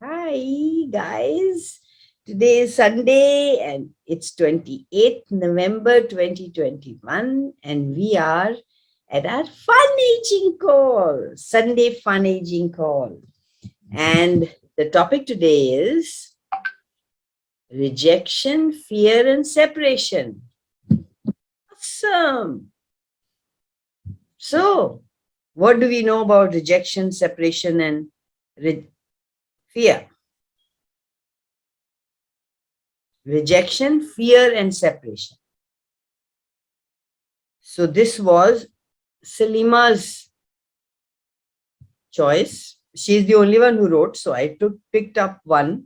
Hi guys, today is Sunday and it's 28th November 2021 and we are at our fun aging call, Sunday fun aging call. And the topic today is rejection, fear and separation. Awesome. So, what do we know about rejection, separation and fear? Rejection, fear and separation. So this was Salima's choice. She's the only one who wrote, so I picked up one.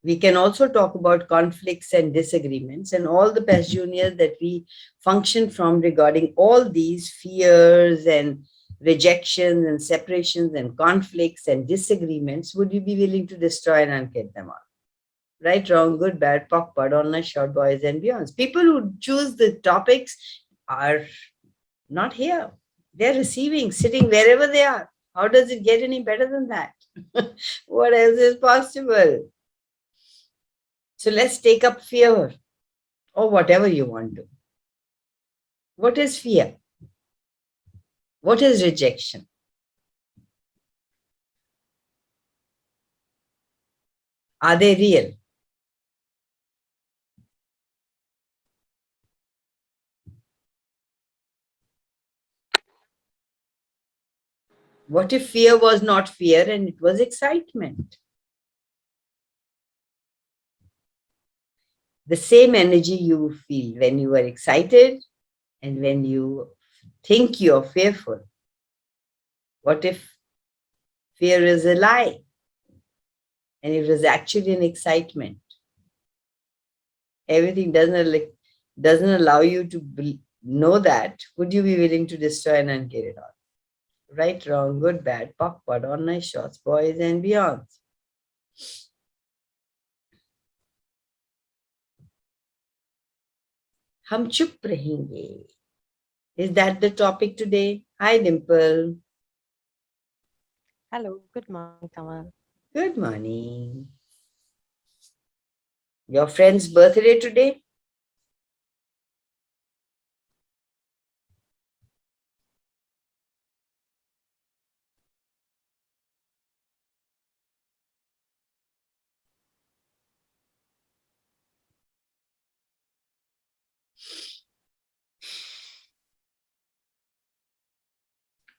We can also talk about conflicts and disagreements and all the past juniors that we function from regarding all these fears and rejections and separations and conflicts and disagreements. Would you be willing to destroy and unkill them all? Right, wrong, good, bad, POC, PUD, online, short, boys and beyonds. People who choose the topics are not here. They're receiving, sitting wherever they are. How does it get any better than that? What else is possible? So let's take up fear or whatever you want to. What is fear? What is rejection? Are they real? What if fear was not fear and it was excitement? The same energy you feel when you are excited and when you think you're fearful. What if fear is a lie and it was actually an excitement? Everything doesn't allow you to know that. Would you be willing to destroy and uncare it all? Right, wrong, good, bad, POC, PUD, online, shorts, boys and beyonds. हम चुप रहेंगे. Is that the topic today? Hi, Dimple. Hello, good morning, Kamal. Good morning. Your friend's birthday today?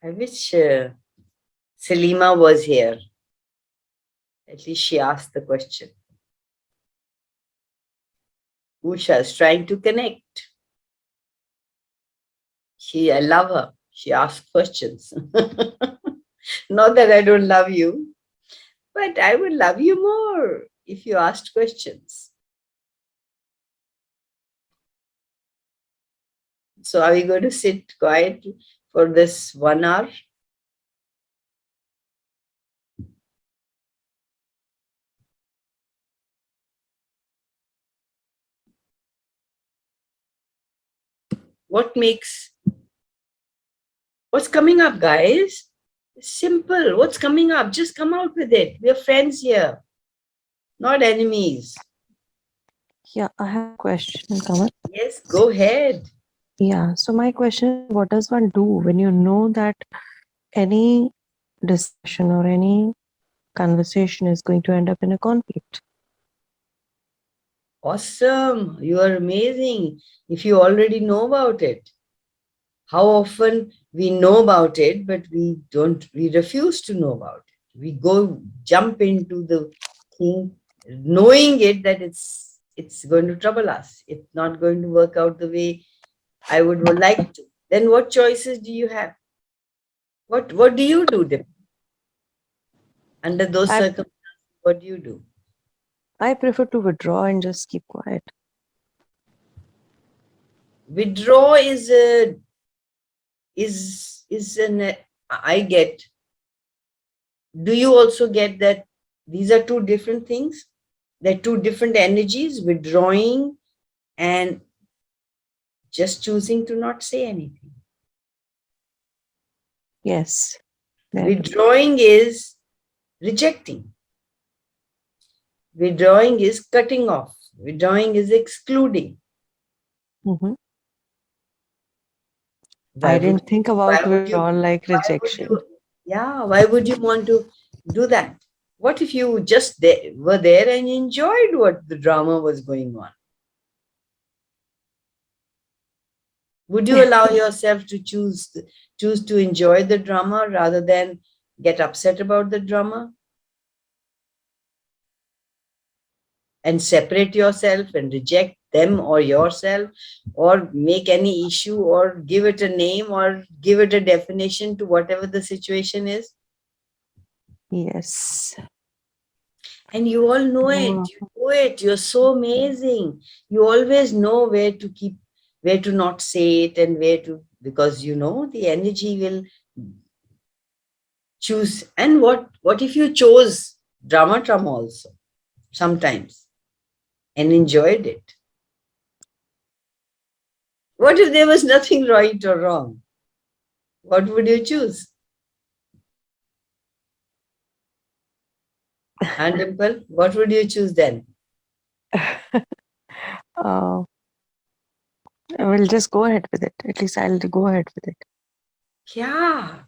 I wish Salima was here. At least she asked the question. Usha's trying to connect. I love her. She asks questions. Not that I don't love you, but I would love you more if you asked questions. So are we going to sit quiet for this 1 hour? What makes, what's coming up, guys? Simple. What's coming up? Just come out with it. We're friends here, not enemies. Yeah, I have a question, Kamal. Yes, go ahead. Yeah, so my question is, what does one do when you know that any discussion or any conversation is going to end up in a conflict? Awesome. You are amazing. If you already know about it, how often we know about it, but we refuse to know about it. We jump into the thing, knowing it that it's going to trouble us. It's not going to work out the way I would like to. Then what choices do you have? What do you do, Dip? Under those I circumstances? What do you do? I prefer to withdraw and just keep quiet. Withdraw is an I get. Do you also get that these are two different things? They're two different energies, withdrawing and just choosing to not say anything. Yes, very true. Withdrawing is rejecting. Withdrawing is cutting off. Withdrawing is excluding. Mm-hmm. Why I would didn't think why about would you withdrawal like why would rejection. you why would you want to do that? What if you just were there and enjoyed what the drama was going on? Would you allow yourself to choose to enjoy the drama rather than get upset about the drama and separate yourself and reject them or yourself, or make any issue or give it a name or give it a definition to whatever the situation is? Yes. And you all know it. You do it. You're so amazing. You always know where to not say it and where to, because you know the energy will choose. And what if you chose trauma also sometimes and enjoyed it? What if there was nothing right or wrong? What would you choose? And Dimple, what would you choose then? uh, I will just go ahead with it. At least I'll go ahead with it Yeah.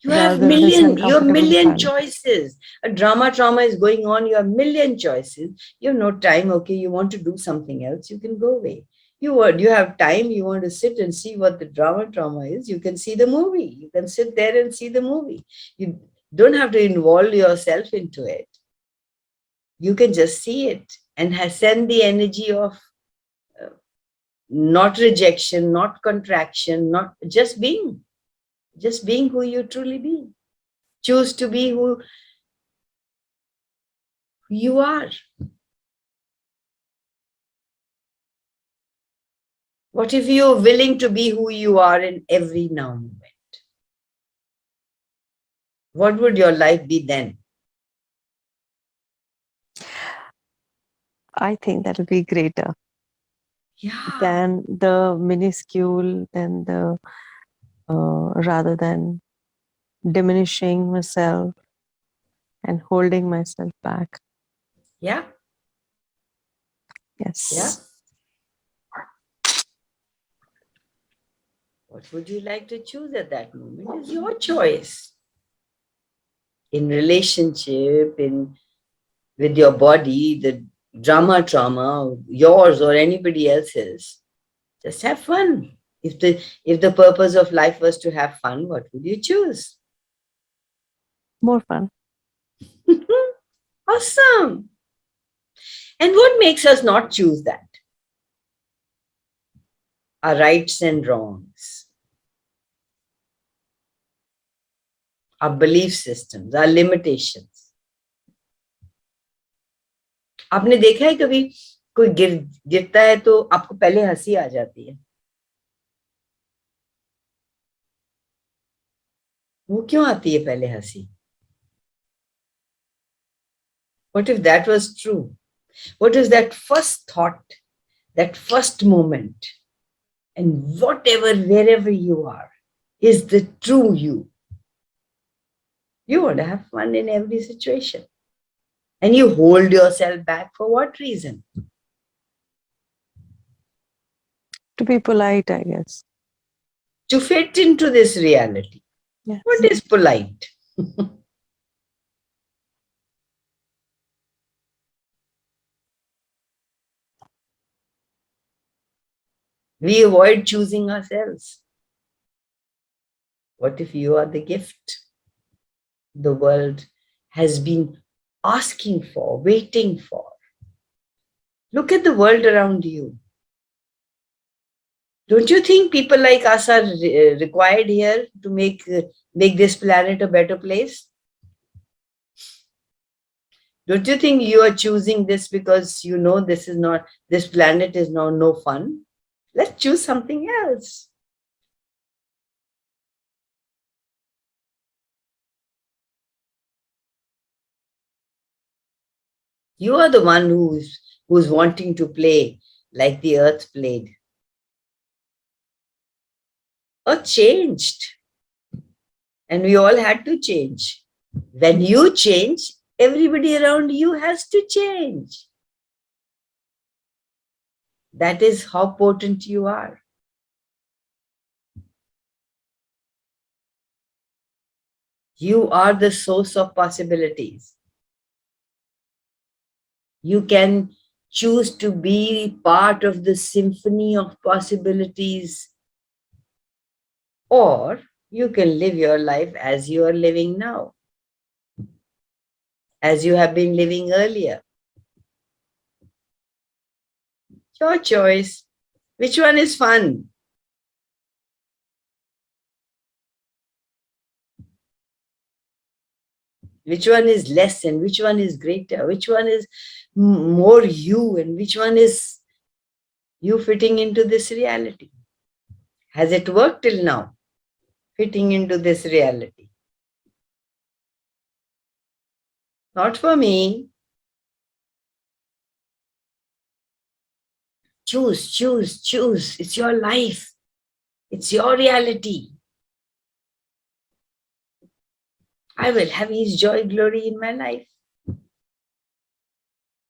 rather than this You have uncomfortable million silence. choices. A trauma is going on. You have million choices. You have no time. Okay, you want to do something else. You can go away. You have time. You want to sit and see what the trauma is. You can see the movie. You can sit there and see the movie. You don't have to involve yourself into it. You can just see it and send the energy of not rejection, not contraction, not just being who you truly be. Choose to be who you are. What if you're willing to be who you are in every now moment? What would your life be then? I think that'll be greater Yeah, than the minuscule, than the rather than diminishing myself and holding myself back. yeah, yeah. Yes. What would you like to choose at that moment is your choice. In relationship, in with your body, the trauma, yours or anybody else's, just have fun. If the purpose of life was to have fun, what would you choose? More fun. Awesome. And what makes us not choose that? Our rights and wrongs, our belief systems, our limitations. आपने देखा है कभी कोई गिरता है तो आपको पहले हंसी आ जाती है? वो क्यों आती है पहले हंसी? What if that was true? What is that first thought, that first moment, and whatever, wherever you are, is the true you? You want to have fun in every situation. And you hold yourself back for what reason? To be polite, I guess. To fit into this reality. Yes. What is polite? We avoid choosing ourselves. What if you are the gift the world has been asking for, waiting for? Look at the world around you. Don't you think people like us are required here to make this planet a better place? Don't you think you are choosing this because you know this planet is now no fun? Let's choose something else. You are the one who's wanting to play like the earth played. Earth changed, and we all had to change. When you change, everybody around you has to change. That is how potent you are. You are the source of possibilities. You can choose to be part of the symphony of possibilities, or you can live your life as you are living now, as you have been living earlier. Your choice. Which one is fun? Which one is less and which one is greater? Which one is more you and which one is you fitting into this reality? Has it worked till now? Fitting into this reality? Not for me. Choose, choose, choose. It's your life. It's your reality. I will have His joy, glory in my life.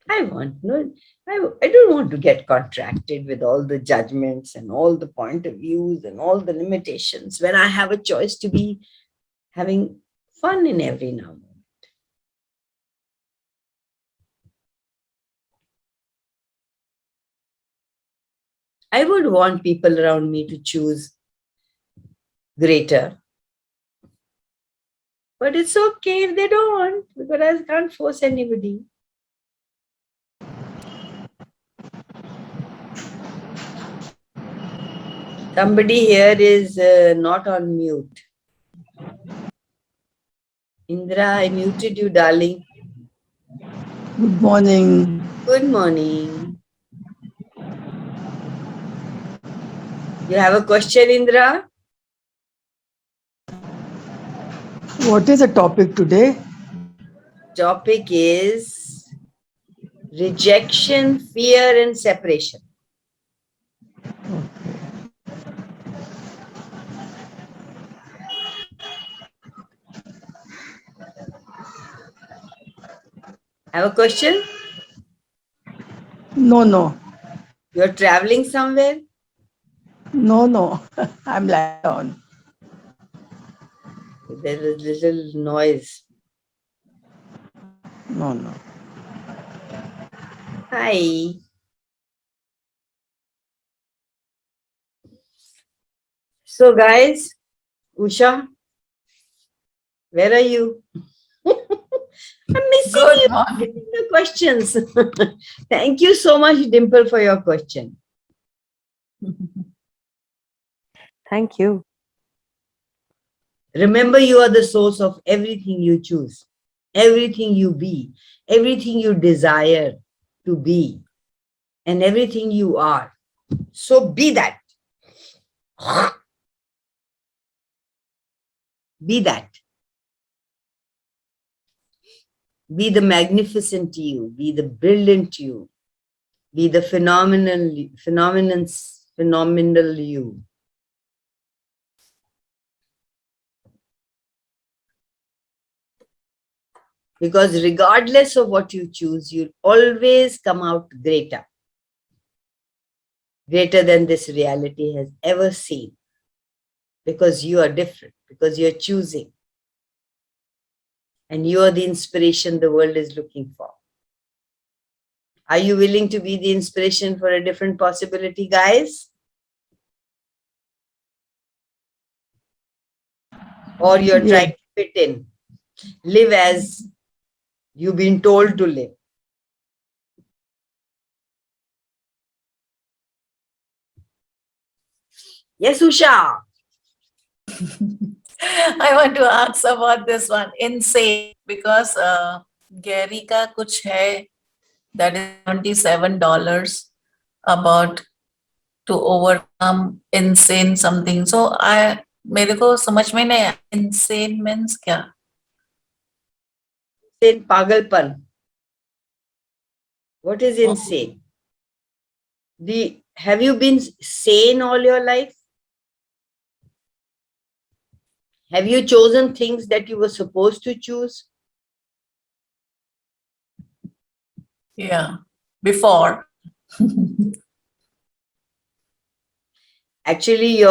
I want no, I don't want to get contracted with all the judgments and all the point of views and all the limitations when I have a choice to be having fun in every now and then. I would want people around me to choose greater, but it's okay if they don't, because I can't force anybody. Somebody here is not on mute. Indra, I muted you, darling. Good morning. Good morning. You have a question, Indra? What is the topic today? Topic is rejection, fear, and separation. Have a question? No, no, You're traveling somewhere? no, no. I'm lying down. There is little noise. No, no. Hi. So, guys, Usha, where are you? I'm missing Good you. morning. Missing the questions. Thank you so much, Dimple, for your question. Thank you. Remember, you are the source of everything you choose, everything you be, everything you desire to be, and everything you are. So be that. Be that. Be the magnificent you, be the brilliant you, be the phenomenal you. Because regardless of what you choose, you'll always come out greater, greater than this reality has ever seen. Because you are different, because you're choosing. And you are the inspiration the world is looking for. Are you willing to be the inspiration for a different possibility, guys? Or you're Yes. trying to fit in, live as you've been told to live? Yes, Usha. I want to ask about this one. Insane, because Gary का कुछ है that is $77 about to overcome insane something. So मेरे को समझ में नहीं आया, insane means क्या? Insane pagalpan. What is insane? Have you been sane all your life? Have you chosen things that you were supposed to choose? Yeah, before. Actually,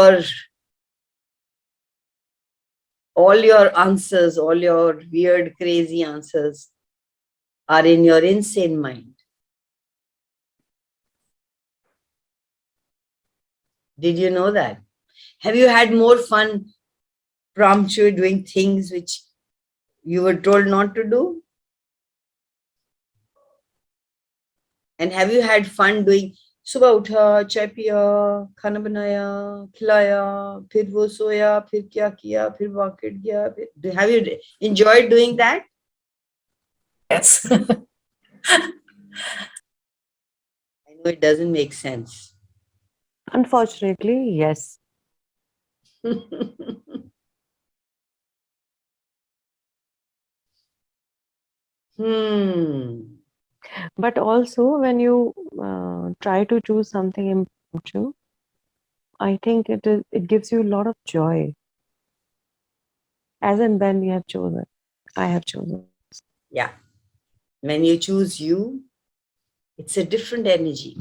all your answers, all your weird, crazy answers are in your insane mind. Did you know that? Have you had more fun promptu doing things which you were told not to do? And have you had fun doing सुबह उठा चाय पिया खाना बनाया खिलाया फिर वो सोया फिर क्या किया फिर मार्केट गया have you enjoyed doing that? Yes. I know it doesn't make sense. Unfortunately, yes. But also, when you try to choose something impromptu, I think it gives you a lot of joy. As and when you have chosen, I have chosen. Yeah. When you choose you, it's a different energy.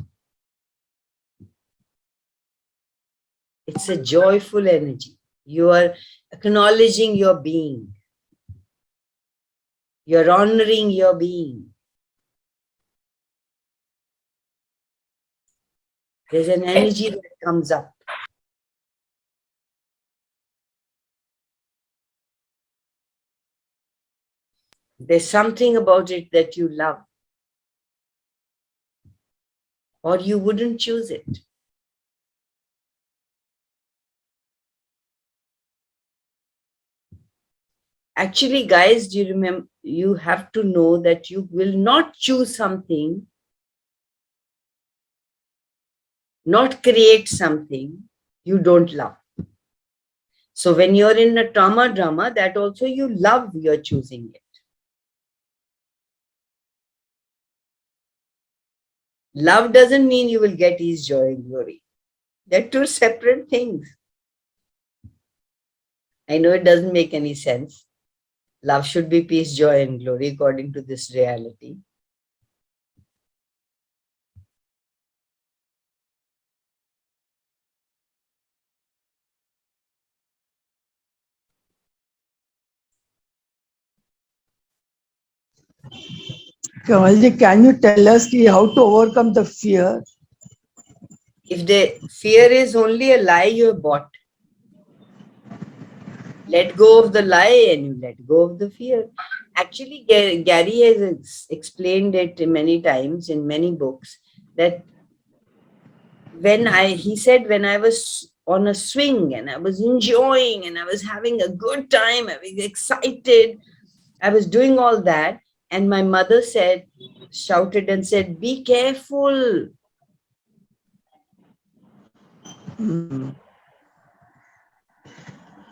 It's a joyful energy. You are acknowledging your being. You're honoring your being. There's an energy that comes up. There's something about it that you love, or you wouldn't choose it. Actually, guys, do you remember? You have to know that you will not choose something, not create something you don't love. So when you're in a trauma drama, that also you love, you're choosing it. Love doesn't mean you will get ease, joy, and glory. They're two separate things. I know it doesn't make any sense. Love should be peace, joy, and glory according to this reality. Kamalji, can you tell us how to overcome the fear? If the fear is only a lie you have bought, let go of the lie and you let go of the fear. Actually, Gary has explained it many times in many books that he said when I was on a swing and I was enjoying and I was having a good time, I was excited, I was doing all that, and my mother shouted and said, "Be careful."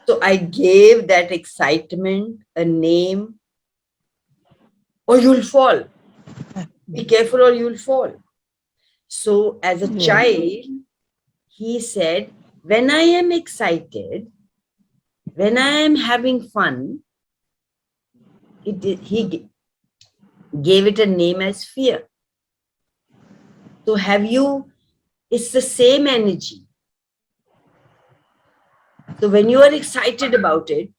So I gave that excitement a name, or you'll fall. Be careful or you'll fall. So as a child, he said, when I am excited, when I am having fun, he gave it a name as fear. So it's the same energy. So when you are excited about it,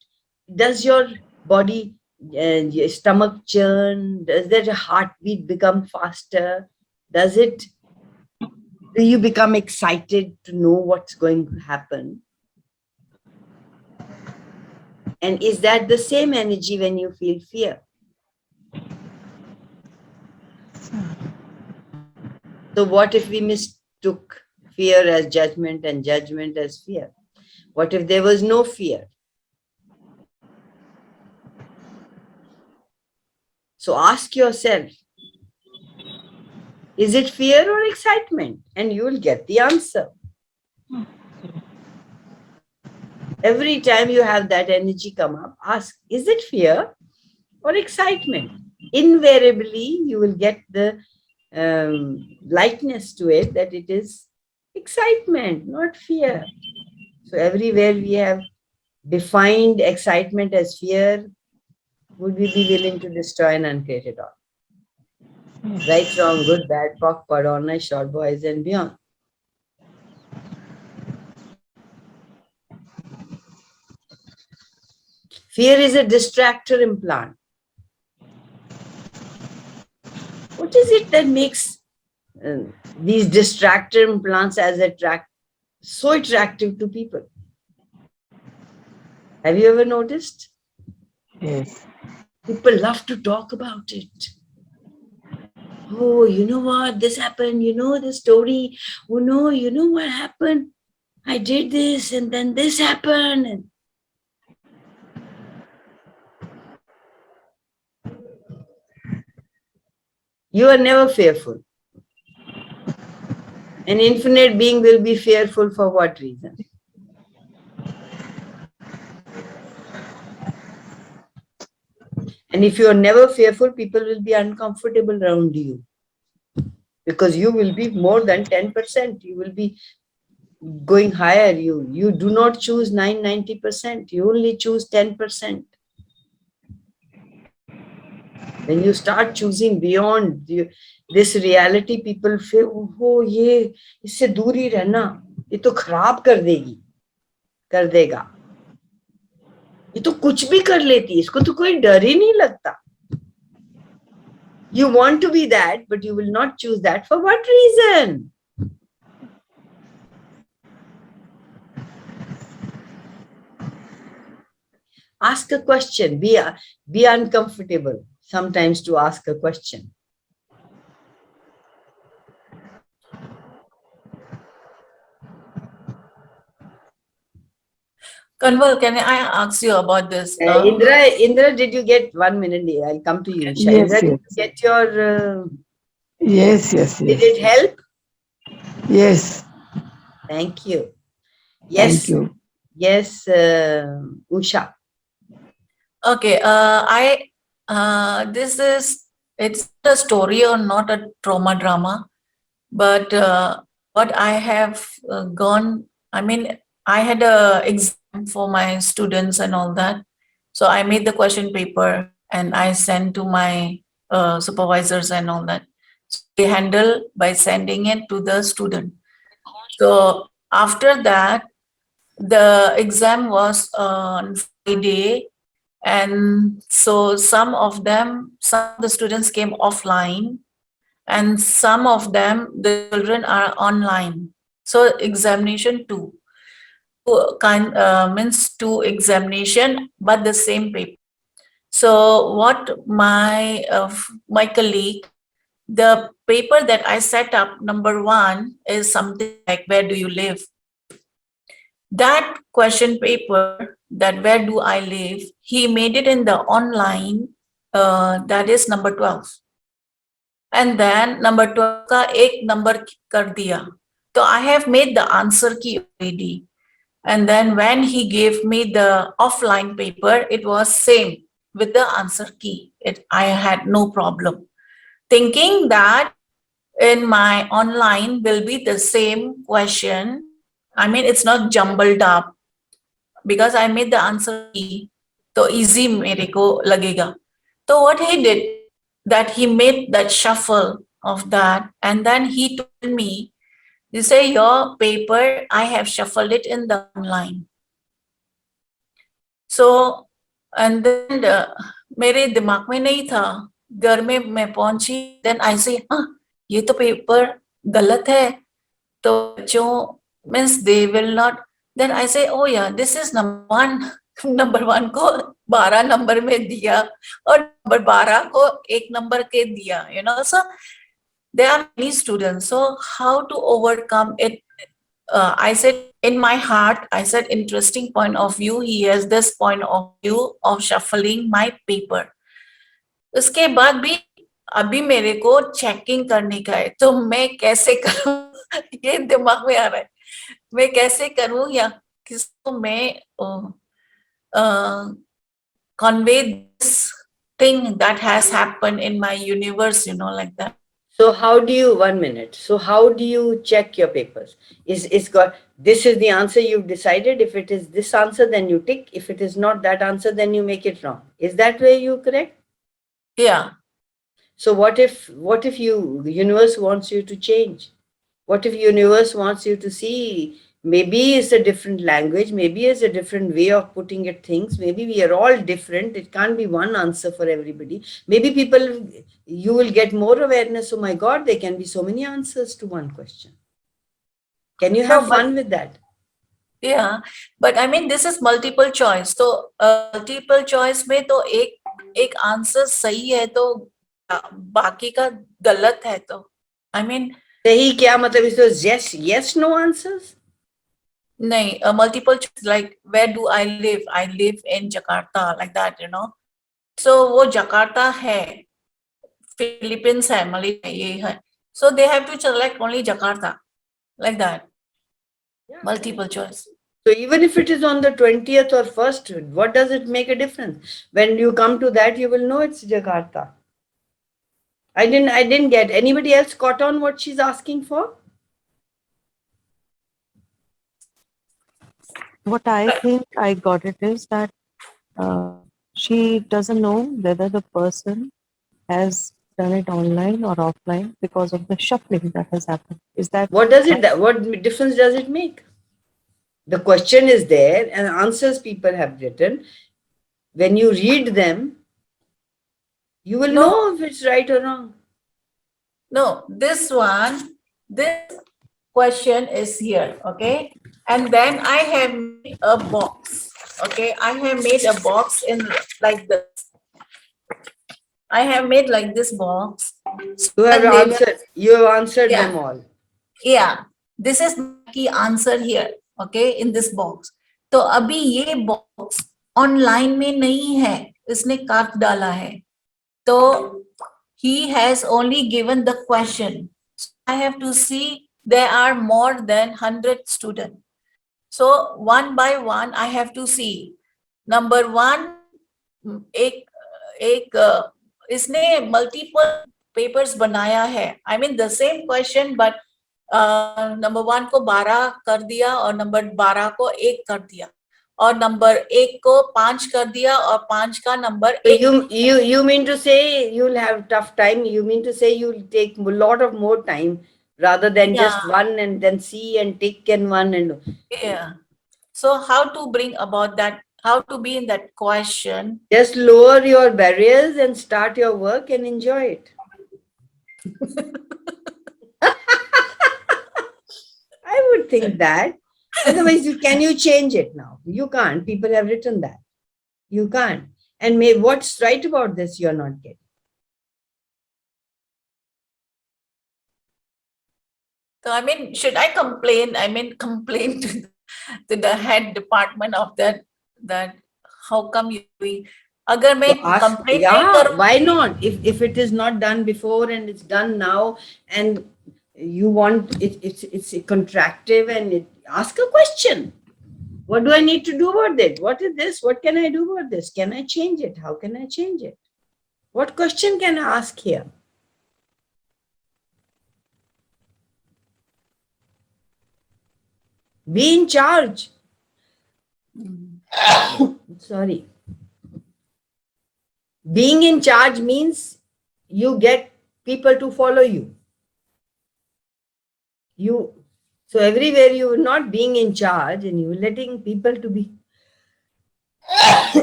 does your body, your stomach churn? Does that heartbeat become faster? Do you become excited to know what's going to happen? And is that the same energy when you feel fear? So what if we mistook fear as judgment and judgment as fear? What if there was no fear? So ask yourself, is it fear or excitement? And you will get the answer. Every time you have that energy come up, ask, is it fear or excitement? Invariably, you will get the likeness to it that it is excitement, not fear. So everywhere we have defined excitement as fear, would we be willing to destroy and uncreate it all? Right, wrong, good, bad, POC, POD, online, short boys, and beyond. Fear is a distractor implant. What is it that makes these distractor implants so attractive to people? Have you ever noticed? Yes. People love to talk about it. Oh, you know what? This happened. You know the story. Oh no, you know what happened? I did this and then this happened. And you are never fearful. An infinite being will be fearful for what reason? And if you are never fearful, people will be uncomfortable around you because you will be more than 10%. You will be going higher. You do not choose 90%. You only choose 10%. When you start choosing beyond this reality, people feel, oh, ये इससे दूर ही रहना, ये तो खराब कर देगा, ये तो कुछ भी कर लेती, इसको तो कोई डर ही नहीं लगता. You want to be that, but you will not choose that. For what reason? Ask a question. Be uncomfortable sometimes to ask a question. Kanwal, can I ask you about this? Indra, did you get 1 minute? I'll come to you, Isha. Yes, Indra, did yes. you get your... Yes, yes, did yes. it help? Yes. Thank you. Thank Yes, you. yes, Usha. Okay, it's not a story or not a trauma drama, but what I have I had a exam for my students and all that. So I made the question paper and I sent to my supervisors and all that. So they handle by sending it to the student. So after that, the exam was on Friday, and so some of the students came offline, and some of them, the children are online. So examination means two examination, but the same paper. So what my colleague, the paper that I set up, number one is something like, where do you live? That question paper, that where do I live, he made it in the online, that is number 12. And then number 12 ka ek number kar diya. So I have made the answer key already. And then when he gave me the offline paper, it was same with the answer key. I had no problem. Thinking that in my online will be the same question. I mean, it's not jumbled up because I made the answer key. So easy mere ko lagega. So what he did, that he made that shuffle of that, and then he told me, you say your paper, I have shuffled it in the online. So, and then मेरे दिमाग में नहीं था, घर में मैं पहुंची, then I say, हाँ, ये तो पेपर गलत है, तो बच्चों means they will not. Then I say, oh yeah, this is number one. Number one को 12 नंबर में दिया और नंबर 12 को एक नंबर के दिया, so there are many students. So how to overcome it? I said in my heart, I said, interesting point of view. He has this point of view of shuffling my paper. उसके बाद भी अभी मेरे को checking करने का है, तो मैं कैसे करूं? ये दिमाग में आ रहा है, मैं कैसे करूं या किसको मैं convey this thing that has happened in my universe, like that. So how do you, 1 minute, so how do you check your papers? Is got, this is the answer you've decided. If it is this answer, then you tick. If it is not that answer, then you make it wrong. Is that where you correct? Yeah. So what if the universe wants you to change? What if universe wants you to see, maybe it's a different language, maybe it's a different way of putting it things, maybe we are all different, it can't be one answer for everybody. Maybe people, you will get more awareness, oh my god, there can be so many answers to one question. Can you have No, but fun with that? yeah, but I mean this is multiple choice. So multiple choice में तो एक answer सही है तो बाकी का गलत है तो I mean सही क्या मतलब, इसमें yes no answers? नहीं, multiple choice like where do I live? I live in Jakarta, like that, you know. So वो जकार्ता है, Philippines है, Malaysia ये है. So they have to select only Jakarta, like that. Yeah, Multiple choice. so even if it is on the 20th or 1st, what does it make a difference? When you come to that, you will know it's Jakarta. I didn't get, anybody else caught on what she's asking for? What I think I got it is that she doesn't know whether the person has done it online or offline because of the shuffling that has happened. Is that What difference does it make? The question is there and answers people have written. When you read them, you will No, know if it's right or wrong. no, this question is here, okay? And then I have made a box, okay? I have made a box in like this. I have made like this box. So You have that they will, answered yeah, them all. yeah. This is my key answer here, okay? In this box. तो अभी ये box online में नहीं है, इसने काट डाला है. तो he has only given the question. So I have to see there are more than 100 students. So one by one I have to see. Number one, एक इसने multiple papers बनाया है. I mean the same question, but number 1 को 12 कर दिया और number 12 को 1 कर दिया और नंबर 1 को 5 कर दिया और 5 का number So 1. you mean to say you'll have tough time? You mean to say you'll take a lot of more time rather than just Yeah, one and then see and tick and one and yeah. So how to bring about that? How to be in that question? just lower your barriers and start your work and enjoy it. I would think that. Otherwise, can you change it now? You can't. People have written that. You can't. And what's right about this you're not getting? So I mean, should I complain? I mean, complain to the head department of that how come you doing? अगर मैं So ask, complain नहीं yeah, करूँ, why not? If it is not done before and it's done now, and you want it's contractive and ask a question. What do I need to do about it? What is this? What can I do about this? Can I change it? How can I change it? What question can I ask here? Be in charge. Sorry. Being in charge means you get people to follow you. So everywhere you are not being in charge and you're letting people to be.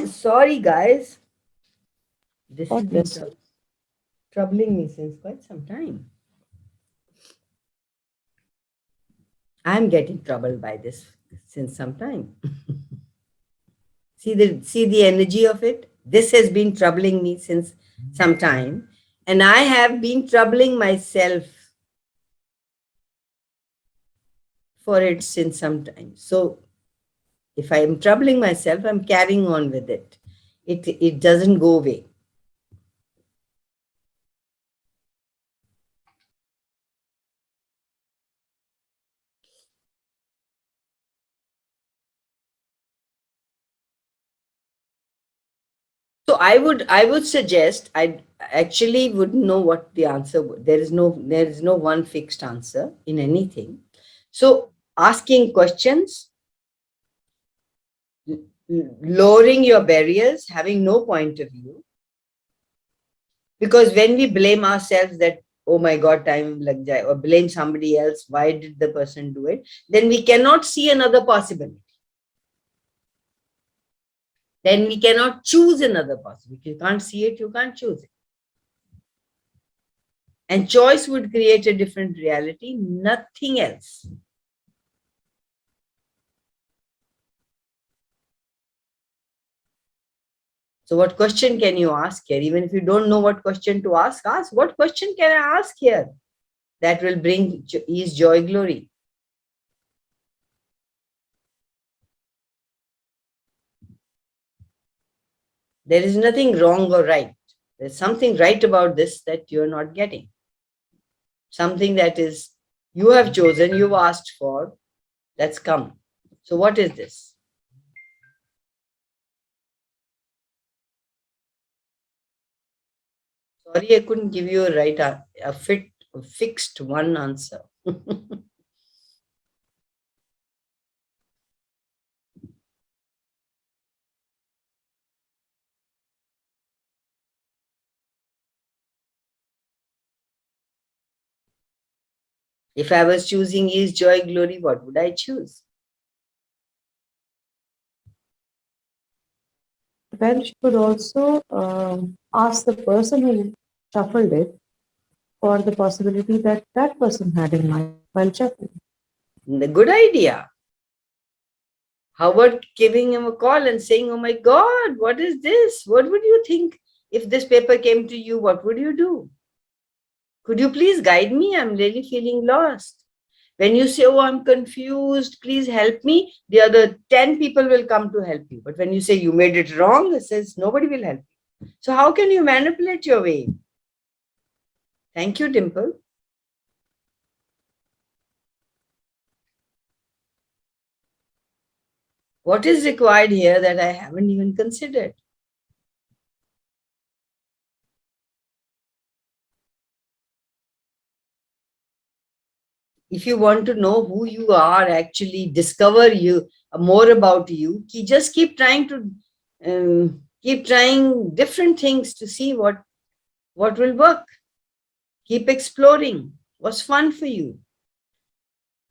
Sorry, guys. This has what been this? troubling me since quite some time. I'm getting troubled by this since some time. See the energy of it? This has been troubling me since some time. And I have been troubling myself for it since some time. So if I am troubling myself, I'm carrying on with it. It doesn't go away. So I would suggest, I actually wouldn't know what the answer would. There is no one fixed answer in anything. So asking questions, lowering your barriers, having no point of view, Because when we blame ourselves that, oh my God, time lag jai, or blame somebody else, why did the person do it? Then we cannot see another possibility. Then we cannot choose another possibility. If you can't see it, you can't choose it. And choice would create a different reality, nothing else. So what question can you ask here? Even if you don't know what question to ask, what question can I ask here that will bring ease, joy, glory? There is nothing wrong or right. There's something right about this that you're not getting. Something that is you have chosen, you've asked for, that's come. So what is this? Sorry, I couldn't give you a right, a fixed one answer. If I was choosing ease, joy, glory, what would I choose? Well, she could also ask the person who shuffled it for the possibility that that person had in mind while shuffling. A good idea. How about giving him a call and saying, oh my God, what is this? What would you think if this paper came to you? What would you do? Could you please guide me? I'm really feeling lost. When you say, oh, I'm confused, please help me, the other 10 people will come to help you. But when you say you made it wrong, it says nobody will help you. So how can you manipulate your way? Thank you, Dimple. What is required here that I haven't even considered? If you want to know who you are, actually discover you more about you, just keep trying to keep trying different things to see what will work. Keep exploring what's fun for you.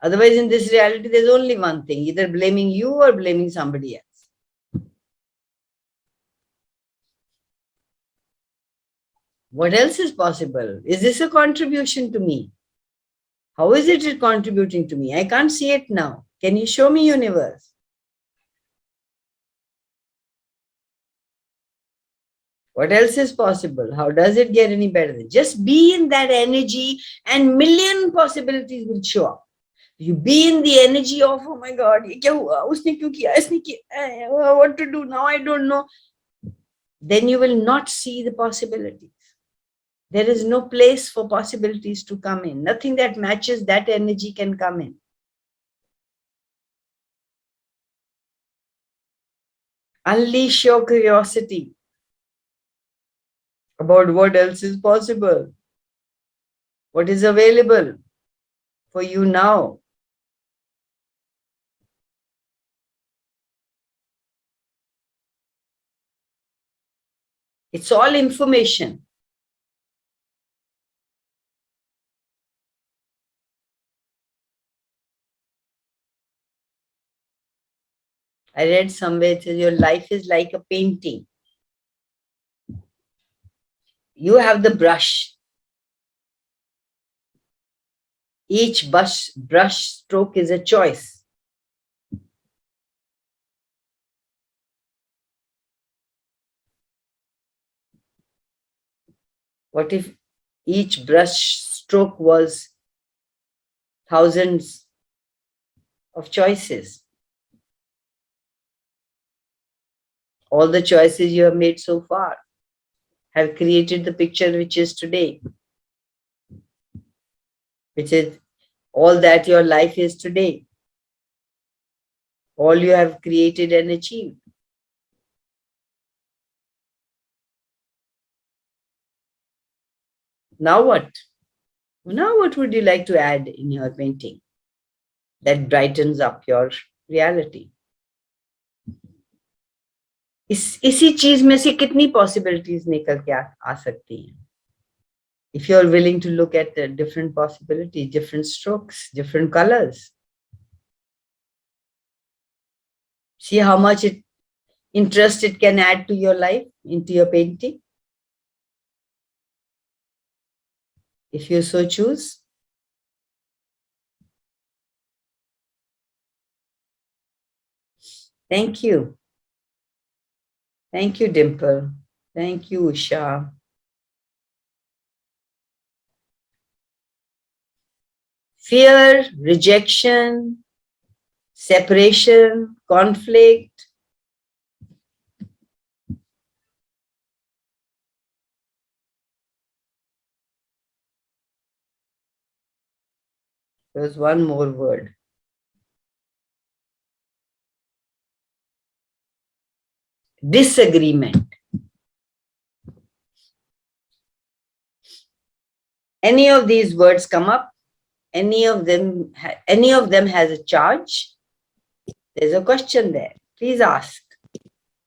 Otherwise, in this reality, there's only one thing, either blaming you or blaming somebody else. What else is possible? Is this a contribution to me? How is it contributing to me? I can't see it now. Can you show me, universe? What else is possible? How does it get any better? Just be in that energy and million possibilities will show up. You be in the energy of, oh my God, ye kya hua? Usne kyun kiya? Isne kiya? What to do now? I don't know. Then you will not see the possibilities. There is no place for possibilities to come in. Nothing that matches that energy can come in. Unleash your curiosity about what else is possible, what is available for you now. It's all information. I read somewhere it says your life is like a painting. You have the brush. Each brush stroke is a choice. What if each brush stroke was thousands of choices? All the choices you have made so far have created the picture which is today, which is all that your life is today, all you have created and achieved. Now what? Now what would you like to add in your painting that brightens up your reality? इसी चीज में से कितनी possibilities निकल के आ सकती हैं? If you're willing to look at the different possibilities, different strokes, different colors, see how much interest it can add to your life, into your painting, if you so choose. Thank you. Thank you, Dimple. Thank you, Usha. Fear, rejection, separation, conflict. There's one more word. Disagreement. Any of these words come up? Any of them has a charge? There's a question there. Please ask.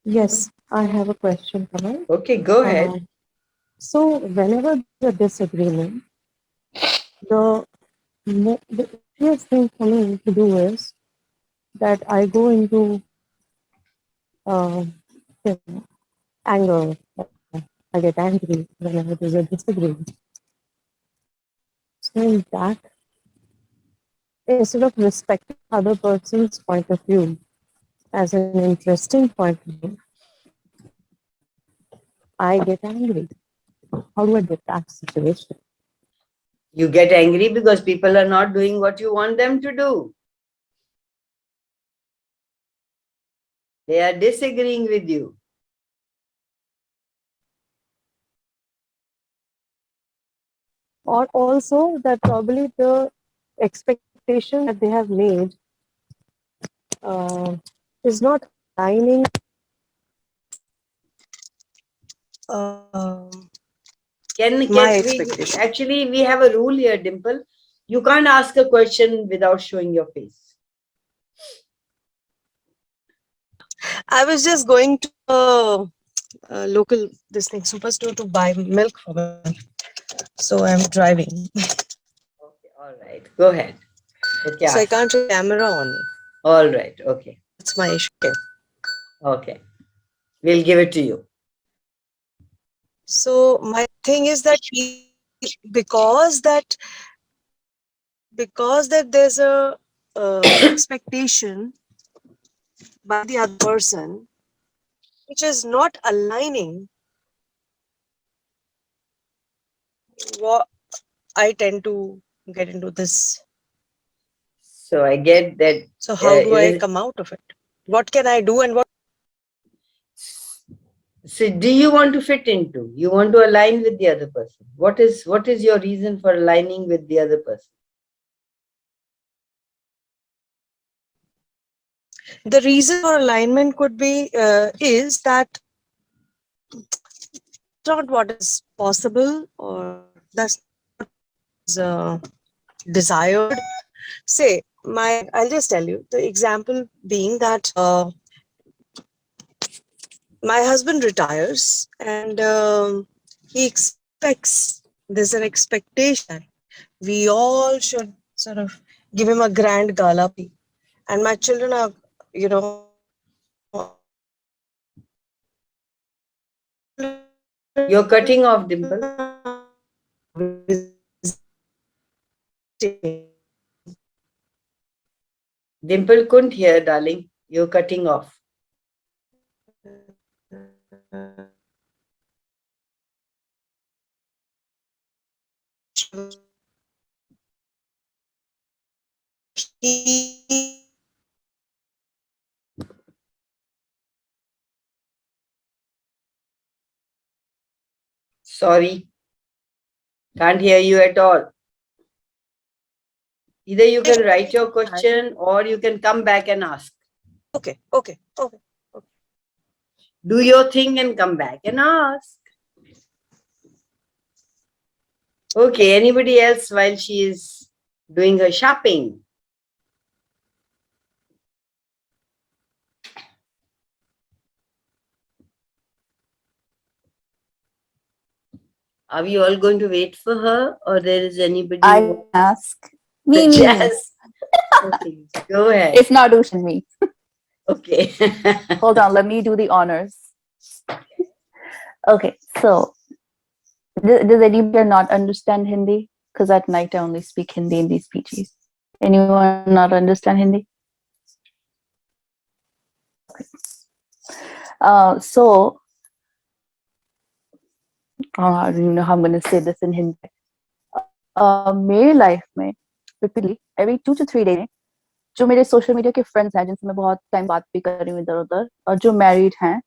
Yes, I have a question, Kamal. Okay, go ahead. So whenever there's a disagreement, the easiest thing for me to do is that I go into uh, you know, anger. I get angry whenever there's a disagreement. So in that, instead of respecting other person's point of view as an interesting point of view, I get angry. How do I get that situation? You get angry because people are not doing what you want them to do. They are disagreeing with you. Or also that probably the expectation that they have made is not aligning my expectation. Actually, we have a rule here, Dimple. You can't ask a question without showing your face. I was just going to local this thing superstore to buy milk for me. So I'm driving. Okay, all right. Go ahead. Okay. So I can't have camera on. All right. Okay. That's my issue. Okay. We'll give it to you. So my thing is that because that there's a expectation by the other person which is not aligning what I tend to get into this. So I get that. So how do I come out of it? What can I do and what? So do you want to fit into? You want to align with the other person? What is your reason for aligning with the other person? The reason for alignment could be is that not what is possible or that's not desired. Say I'll just tell you the example being that my husband retires and he expects, there's an expectation we all should sort of give him a grand gala party. And my children are, you know, You're cutting off, Dimple. Dimple couldn't hear, darling. You're cutting off. Sorry. Can't hear you at all. Either you can write your question or you can come back and ask. Okay. Do your thing and come back and ask. Okay, anybody else while she is doing her shopping? Are we all going to wait for her, or there is anybody I who ask. Me. Jazz? Okay, go ahead. If not Ushan, me. Okay. Hold on, let me do the honors. Okay, so does anybody not understand Hindi? Because at night I only speak Hindi in these PGs. Anyone not understand Hindi? So I don't even know how I'm going to say this in Hindi. मेरे life में repeatedly every 2 to 3 days में जो मेरे social media के friends हैं जिनसे मैं बहुत टाइम बात भी कर रही हूँ इधर उधर और जो मैरिड हैं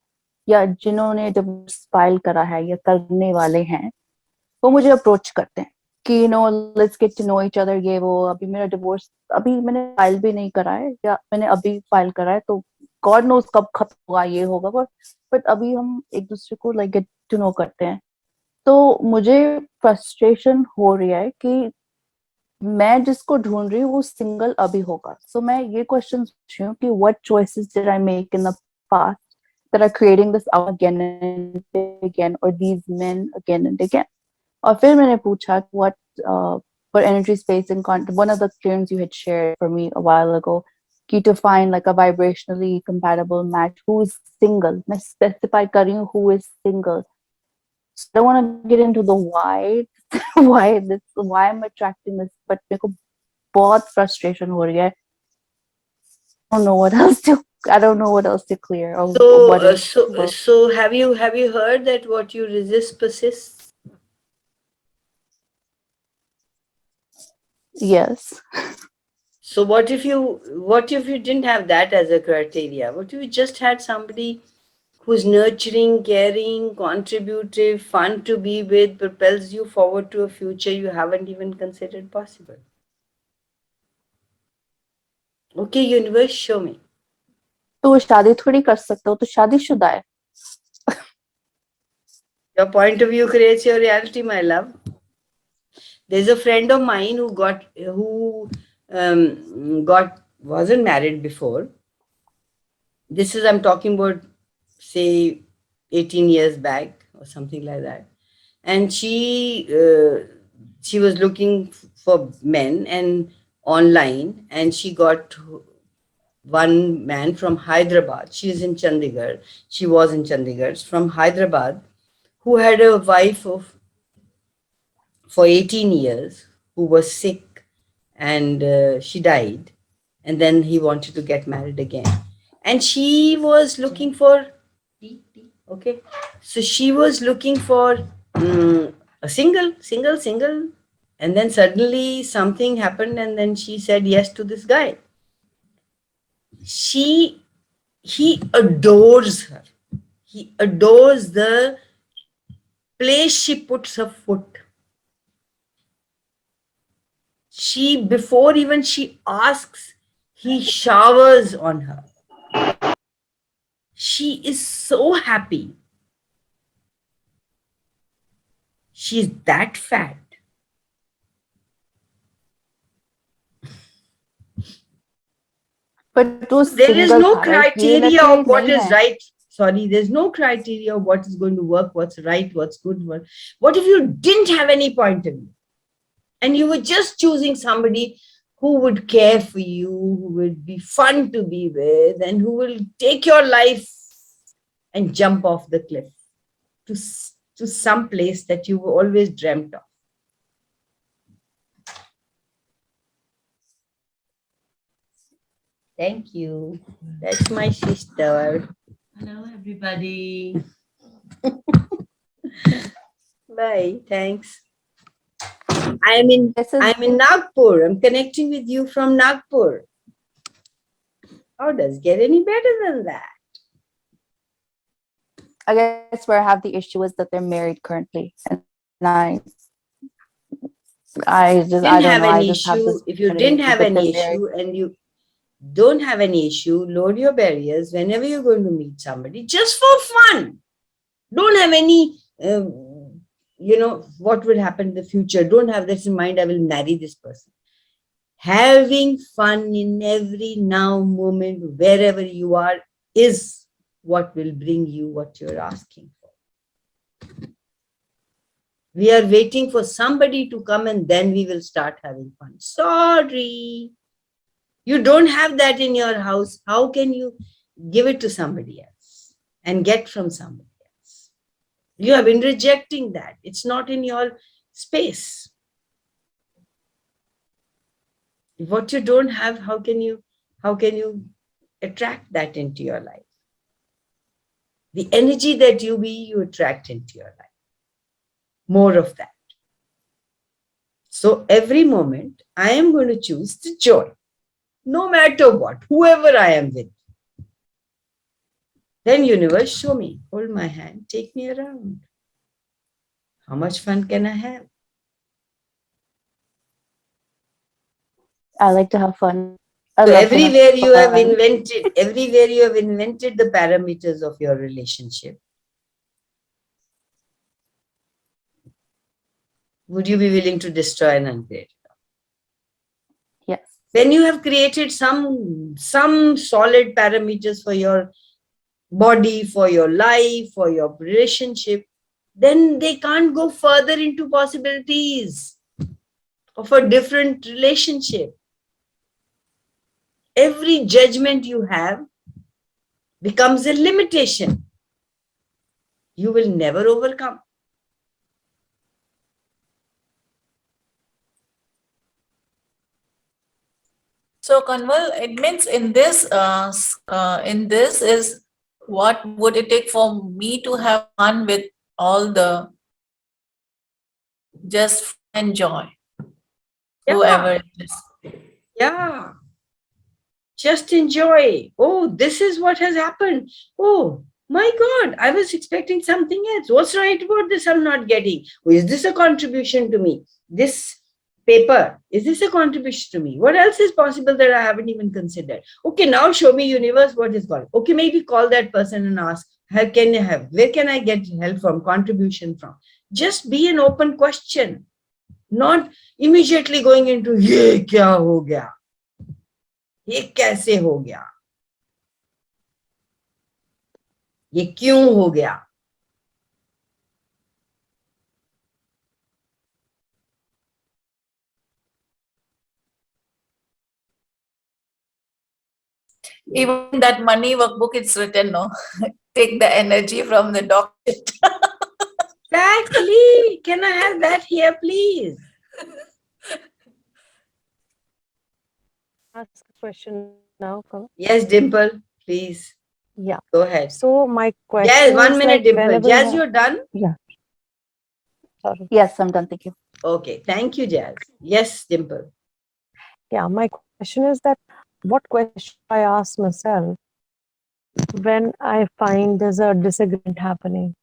या जिन्होंने डिवोर्स फाइल करा है या करने वाले हैं वो मुझे अप्रोच करते हैं कि let's get to know each other ये वो अभी मेरा डिवोर्स अभी मैंने फाइल भी नहीं करा है या मैंने अभी फाइल करा है तो गॉड नोस कब खत्म होगा ये होगा बट अभी हम एक दूसरे को लाइक गेट टू नो करते हैं तो मुझे फ्रस्ट्रेशन हो रही है कि मैं जिसको ढूंढ रही हूँ वो सिंगल अभी होगा सो मैं ये क्वेश्चन पूछ रही हूँ कि what choices did I make in the past that are creating this out again and again or these men again and again और फिर मैंने पूछा what for energy space and one of the clearings you had shared for me a while ago कि to find like a vibrationally compatible match who is single मैं specify कर रही हूँ who is single so I don't want to get into the why why I'm attracting this but मेरे को बहुत frustration हो रही है I don't know what else to clear or what is So have you heard that what you resist persists? yes So what if you didn't have that as a criteria? What if you just had somebody who's nurturing, caring, contributive, fun to be with, propels you forward to a future you haven't even considered possible? Okay, universe, show me. तो वो शादी थोड़ी कर सकता हो तो शादीशुदा है Your point of view creates your reality, my love. There's a friend of mine who wasn't married before. I'm talking about, say, 18 years back or something like that. And she was looking for men and online, and she got one man from Hyderabad. She was in Chandigarh, from Hyderabad, who had a wife for 18 years who was sick, and she died, and then he wanted to get married again, and she was looking for okay, so she was looking for a single, and then suddenly something happened, and then she said yes to this guy. He adores her. He adores the place she puts her foot. Before even she asks, he showers on her. She is so happy. She's that fat. but वो There is single no था right ये criteria लड़के of what नहीं is है right. Sorry, there's no criteria of what is going to work, what's right, what's good. What if you didn't have any point of view? And you were just choosing somebody who would care for you, who would be fun to be with, and who will take your life and jump off the cliff to some place that you've always dreamt of. Thank you. That's my sister. Hello, everybody. Bye. Thanks. I'm in Nagpur. I'm connecting with you from Nagpur. How does it get any better than that? I guess where I have the issue is that they're married currently and I just I don't know I just have this if you didn't have any issue and you don't have any issue, lower your barriers whenever you're going to meet somebody, just for fun. Don't have any what will happen in the future. Don't have this in mind, I will marry this person. Having fun in every now moment, wherever you are, is what will bring you what you're asking for. We are waiting for somebody to come and then we will start having fun. Sorry. You don't have that in your house. How can you give it to somebody else and get from somebody else? You have been rejecting that. It's not in your space. What you don't have, how can you attract that into your life? The energy that you be, you attract into your life. More of that. So every moment, I am going to choose the joy, no matter what, whoever I am with. Then universe, show me, hold my hand, take me around. How much fun can I have? I like to have fun. I So love to have everywhere you have fun. invented the parameters of your relationship. Would you be willing to destroy and uncreate? Yes. When you have created some solid parameters for your body, for your life, for your relationship, then they can't go further into possibilities of a different relationship. Every judgment you have becomes a limitation. You will never overcome. So Kanwal, it means in this is what would it take for me to have fun with all the just fun and joy, whoever Yeah, it is. yeah. Just enjoy. Oh, this is what has happened. Oh, my God, I was expecting something else. What's right about this? I'm not getting. Oh, is this a contribution to me? This paper, is this a contribution to me? What else is possible that I haven't even considered? Okay, now show me, universe, what is called. Okay, maybe call that person and ask, how can you have? Where can I get help from, contribution from? Just be an open question, not immediately going into, ye kya ho gaya? ये कैसे हो गया, ये क्यों हो गया? Even in that money workbook, it's written, no, take the energy from the doctor. Exactly. Can I have that here, please? Ask a question now, Kamal. Yes, Dimple, please Yeah. go ahead. So my Jazz, question one is minute, like Dimple. whenever you Jazz, have, you're done? yeah, sorry. Yes, I'm done. Thank you. Okay, thank you, Jazz. Yes, Dimple. Yeah, my question is that what question I ask myself when I find there's a disagreement happening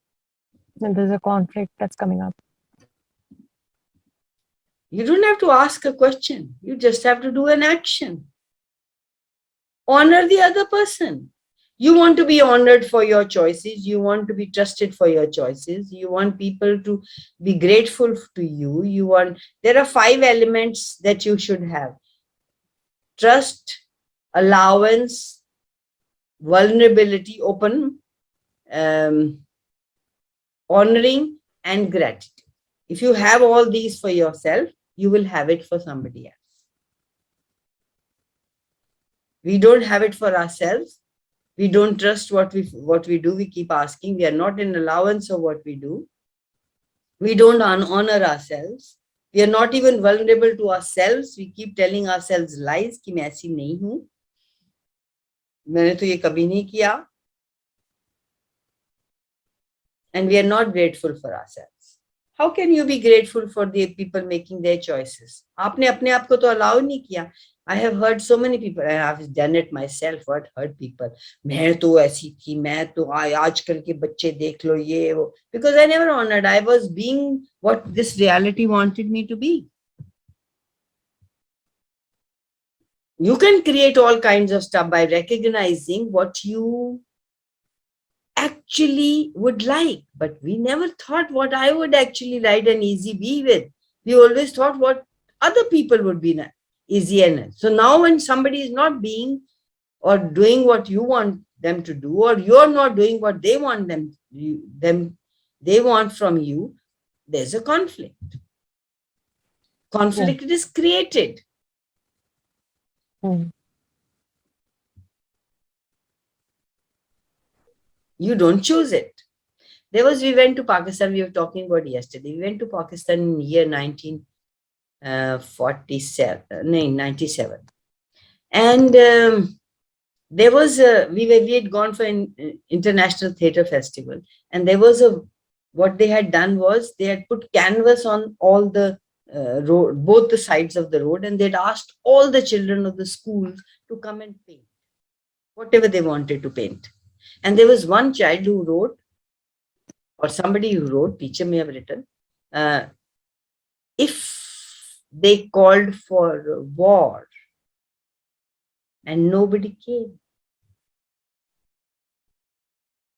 and there's a conflict that's coming up? You don't have to ask a question. You just have to do an action. Honor the other person. You want to be honored for your choices. You want to be trusted for your choices. You want people to be grateful to you. There are 5 elements that you should have: trust, allowance, vulnerability, open, um, honoring, and gratitude. If you have all these for yourself, you will have it for somebody else. We don't have it for ourselves. We don't trust what we do. We keep asking. We are not in allowance of what we do. We don't honor ourselves. We are not even vulnerable to ourselves. We keep telling ourselves lies कि मैं ऐसी नहीं हूँ, मैंने तो ये कभी नहीं किया. And we are not grateful for ourselves. How can you be grateful for the people making their choices? आपने अपने आप को तो allow नहीं किया. I have heard so many people, and I have done it myself. What hurt people? मैं तो ऐसी थी, मैं तो आजकल के बच्चे देख लो ये वो. Because I never honored. I was being what this reality wanted me to be. You can create all kinds of stuff by recognizing what you actually would like, but we never thought what I would actually like and easy be with. We always thought what other people would be easy and so now when somebody is not being or doing what you want them to do, or you're not doing what they want they want from you, there's a conflict. Conflict is created. You don't choose it. We went to Pakistan, we were talking about yesterday. We went to Pakistan in year 1947, 97. And there was we had gone for an international theatre festival, and there was what they had done was they had put canvas on all the road, both the sides of the road, and they'd asked all the children of the schools to come and paint whatever they wanted to paint. And there was one child who wrote, or somebody who wrote, teacher may have written, if they called for war and nobody came.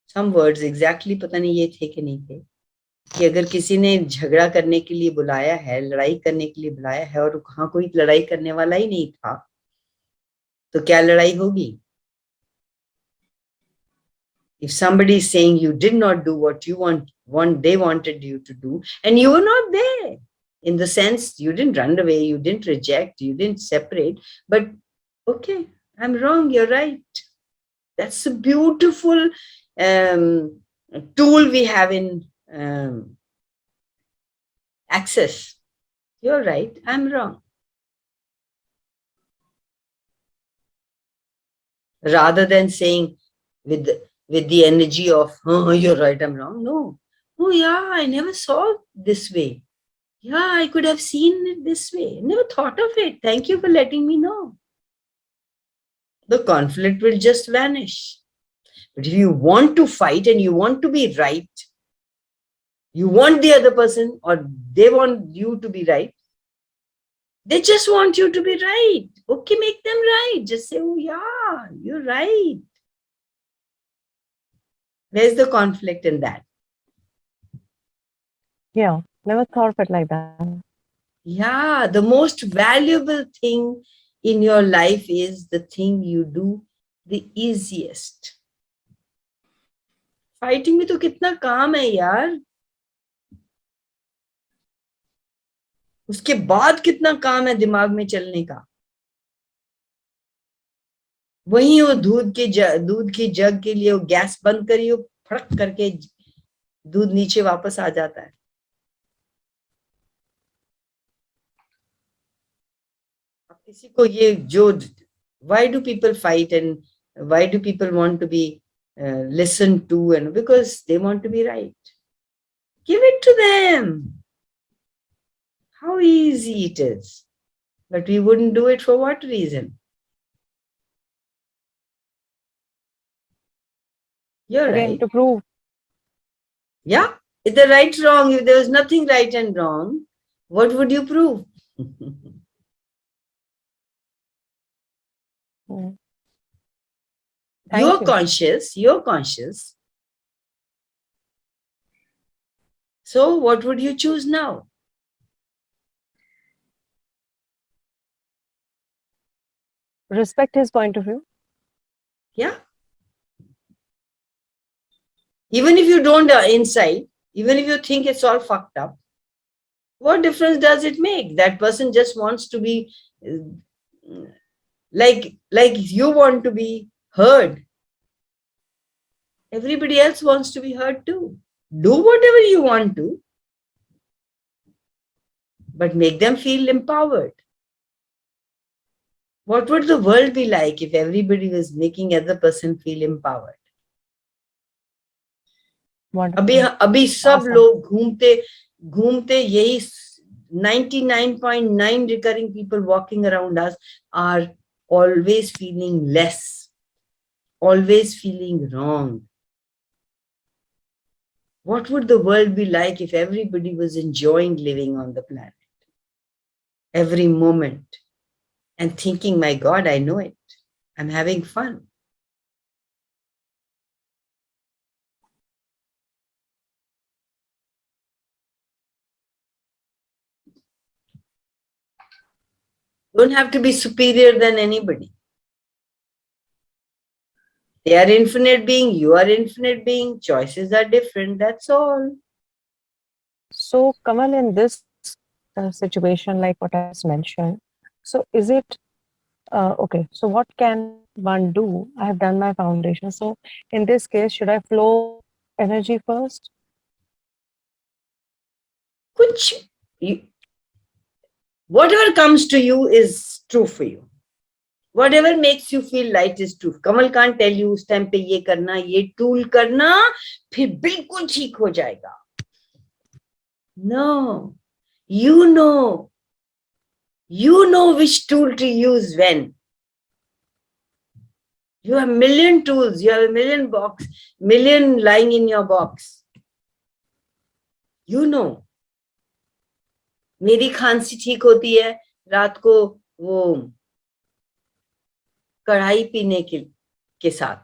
Some words exactly पता नहीं ये थे कि नहीं थे, कि अगर किसी ने झगड़ा करने के लिए बुलाया है, लड़ाई करने के लिए बुलाया है, और वहां कोई लड़ाई करने वाला ही नहीं था, तो क्या लड़ाई होगी? If somebody is saying you did not do what you they wanted you to do, and you were not there, in the sense you didn't run away, you didn't reject, you didn't separate, but okay, I'm wrong, you're right. That's a beautiful tool we have in access. You're right, I'm wrong. Rather than saying with the energy of, oh, you're right, I'm wrong. No. Oh, yeah, I never saw this way. Yeah, I could have seen it this way. Never thought of it. Thank you for letting me know. The conflict will just vanish. But if you want to fight and you want to be right, you want the other person or they want you to be right, they just want you to be right. Okay, make them right. Just say, oh, yeah, you're right. Where's the conflict in that? Yeah, never thought of it like that. Yeah, the most valuable thing in your life is the thing you do the easiest. Fighting में तो कितना काम है यार, उसके बाद कितना काम है दिमाग में चलने का. वहीं वो दूध की जग के लिए वो गैस बंद करिए, फड़क करके दूध नीचे वापस आ जाता है. अब किसी को ये जो, why do people fight and why do people want to be listened to? And because they want to be right. Give it to them. How easy it is. But we wouldn't do it for what reason? You're Again, right. to prove. Yeah. If the right, wrong, if there was nothing right and wrong, what would you prove? You're conscious. So what would you choose now? Respect his point of view. Yeah. Even if you don't inside, even if you think it's all fucked up, what difference does it make? That person just wants to be like you want to be heard. Everybody else wants to be heard too. Do whatever you want to, but make them feel empowered. What would the world be like if everybody was making other person feel empowered? अभी सब लोग घूमते यही 99.9 recurring people walking around us are always feeling less, always feeling wrong. What would the world be like if everybody was enjoying living on the planet? Every moment. And thinking, my God, I know it. I'm having fun. Don't have to be superior than anybody. They are infinite being, you are infinite being, choices are different, that's all. So, Kamal, in this situation, like what I just mentioned, so is it okay? So, what can one do? I have done my foundation. So, in this case, should I flow energy first? Kuch, you, whatever comes to you is true for you. Whatever makes you feel light is true. Kamal can't tell you उस time पे ये करना, ये tool करना, फिर बिल्कुल ठीक हो जाएगा. No, you know which tool to use when. You have a million tools, you have a million lying in your box. You know. मेरी खांसी ठीक होती है रात को वो कढ़ाई पीने के साथ.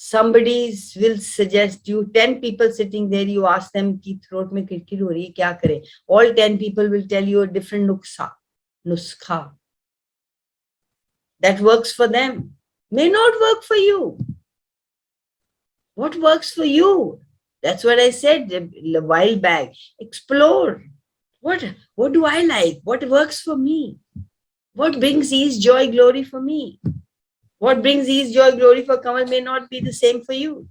Somebody will suggest you, 10 people sitting there, you ask them कि throat में किरकिर हो रही है, क्या करें? All 10 people will tell you a different nuskha. That works for them. May not work for you. What works for you? That's what I said a while back. Explore. What do I like? What works for me? What brings ease, joy, glory for me? What brings ease, joy, glory for Kamal may not be the same for you.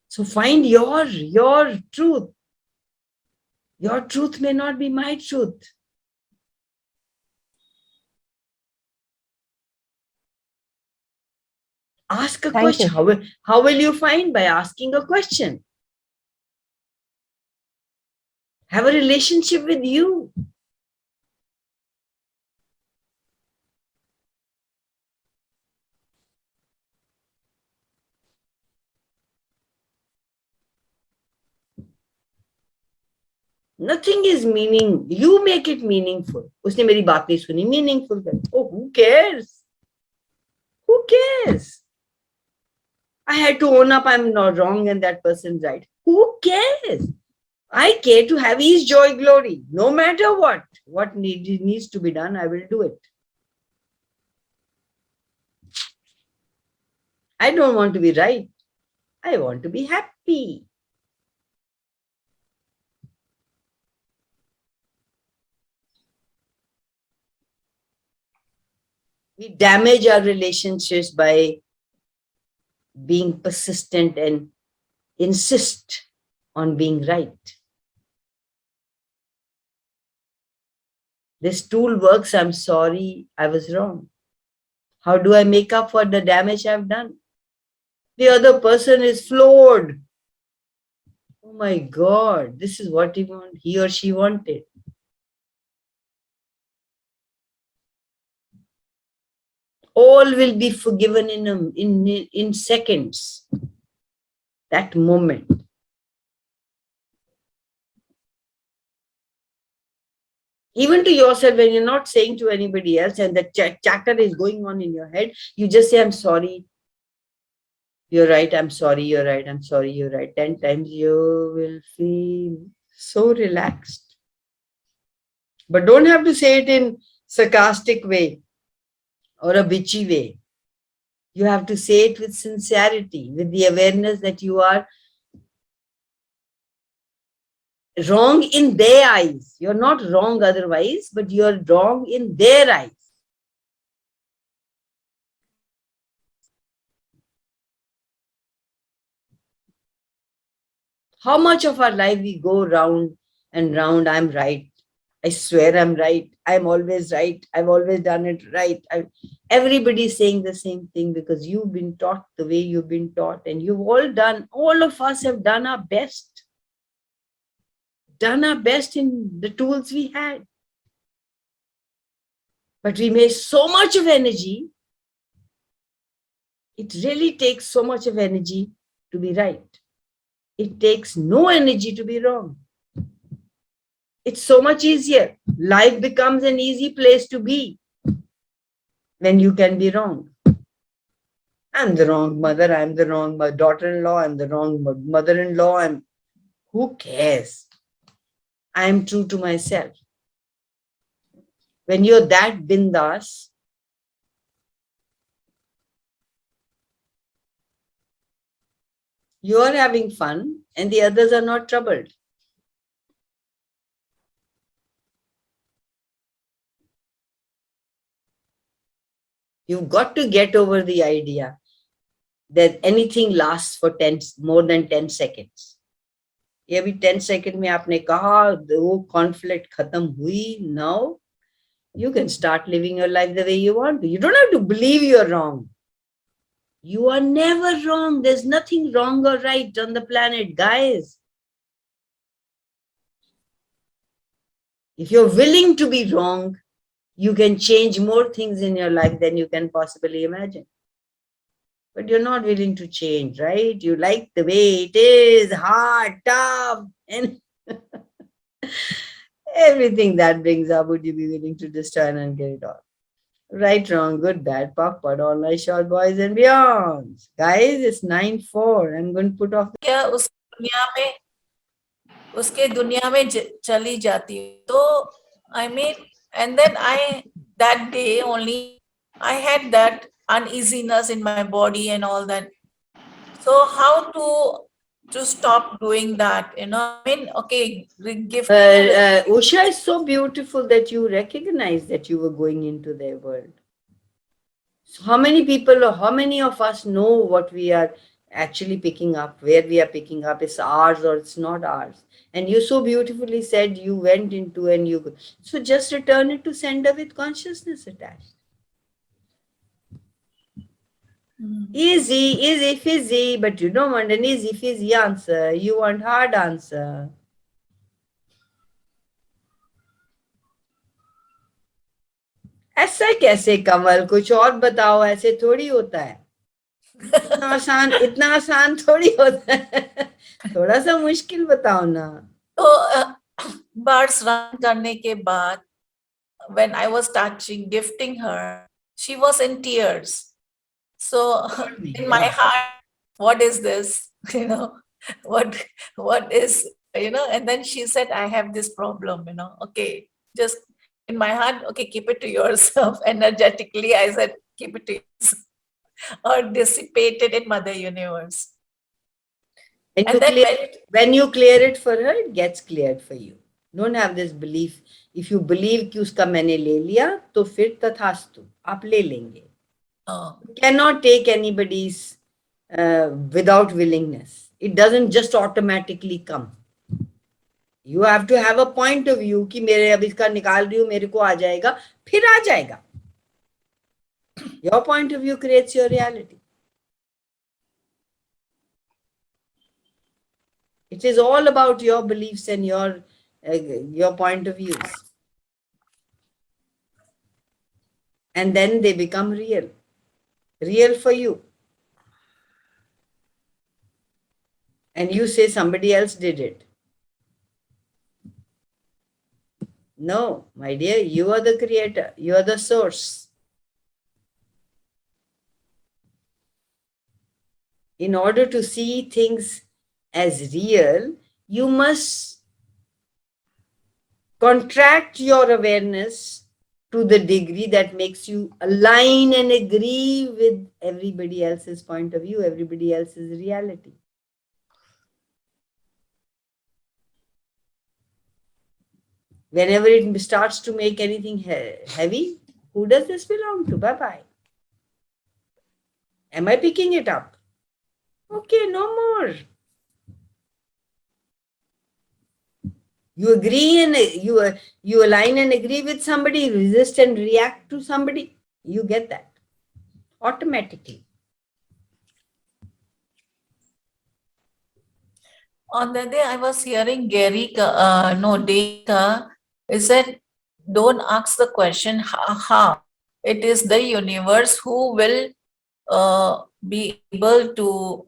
So find your truth. Your truth may not be my truth. Ask a Thank you. question. How will you find? By asking a question. Have a relationship with you. Nothing is meaning. You make it meaningful. उसने मेरी बात नहीं सुनी. Meaningful. Oh, who cares? Who cares? I had to own up I'm not wrong and that person's right. Who cares? I care to have ease, joy, glory. No matter what needs to be done, I will do it. I don't want to be right. I want to be happy. We damage our relationships by being persistent and insist on being right. This tool works. I'm sorry, I was wrong. How do I make up for the damage I've done? The other person is floored. Oh my God, this is what he or she wanted. All will be forgiven in seconds. That moment. Even to yourself, when you're not saying to anybody else and the chatter is going on in your head, you just say, I'm sorry, you're right, I'm sorry, you're right, I'm sorry, you're right. 10 times you will feel so relaxed. But don't have to say it in sarcastic way or a bitchy way. You have to say it with sincerity, with the awareness that you are wrong in their eyes. You're not wrong otherwise, but you're wrong in their eyes. How much of our life we go round and round, I'm right. I swear I'm right. I'm always right. I've always done it right. Everybody's saying the same thing because you've been taught the way you've been taught, and all of us have done our best. Done our best in the tools we had. But we made so much of energy. It really takes so much of energy to be right. It takes no energy to be wrong. It's so much easier. Life becomes an easy place to be when you can be wrong. I'm the wrong mother. I'm the wrong daughter-in-law. I'm the wrong mother-in-law. Who cares? I'm true to myself. When you're that bindas, You are having fun and the others are not troubled. You've got to get over the idea that anything lasts for more than 10 seconds. ये अभी 10 second में आपने कहा वो conflict खत्म हुई. Now you can start living your life the way you want to. You don't have to believe you're wrong. You are never wrong. There's nothing wrong or right on the planet, guys. If you're willing to be wrong, you can change more things in your life than you can possibly imagine. But you're not willing to change, right? You like the way it is, hard, tough, and everything that brings up, would you be willing to destroy and get it all? Right, wrong, good, bad, pop, pod, all my short boys and beyonds. Guys, it's 9:04. I'm going to put off. क्या उसके दुनिया में चली जाती हूँ. तो I mean, and then that day only, I had that uneasiness in my body and all that. So how to stop doing that? You know, I mean, okay, gifting. Usha is so beautiful that you recognize that you were going into their world. So how many people or how many of us know what we are actually picking up, where we are picking up, it's ours or it's not ours? And you so beautifully said you went into and you, so just return it to sender with consciousness attached. Easy, fizzy, but you don't want an easy, fizzy answer. You want hard answer. ऐसा कैसे कमल, कुछ और बताओ, ऐसे थोड़ी होता है. इतना आसान थोड़ी होता है. थोड़ा सा मुश्किल बताओ ना. तो birds run करने के बाद, when I was gifting her, she was in tears. So in my heart, what is this? You know, what is, you know, and then she said, I have this problem, you know, okay, just in my heart, okay, keep it to yourself. Energetically, I said, keep it to yourself, or dissipate it in Mother Universe. And then when you clear it for her, it gets cleared for you. Don't have this belief. If you believe कि उसका मैंने ले लिया, तो फिर तथास्तु, आप ले लेंगे. You cannot take anybody's without willingness. It doesn't just automatically come. You have to have a point of view कि मेरे अब इसका निकाल रही हूँ, मेरे को आ जाएगा, फिर आ जाएगा. Your point of view creates your reality. It is all about your beliefs and your point of views. And then they become real. Real for you. And you say somebody else did it. No, my dear, you are the creator. You are the source. In order to see things as real, you must contract your awareness to the degree that makes you align and agree with everybody else's point of view, everybody else's reality. Whenever it starts to make anything heavy, who does this belong to? Bye-bye. Am I picking it up? Okay, no more. You agree and you align and agree with somebody, resist and react to somebody. You get that automatically. On that day, I was hearing Data, he said, don't ask the question how. It is the universe who will be able to.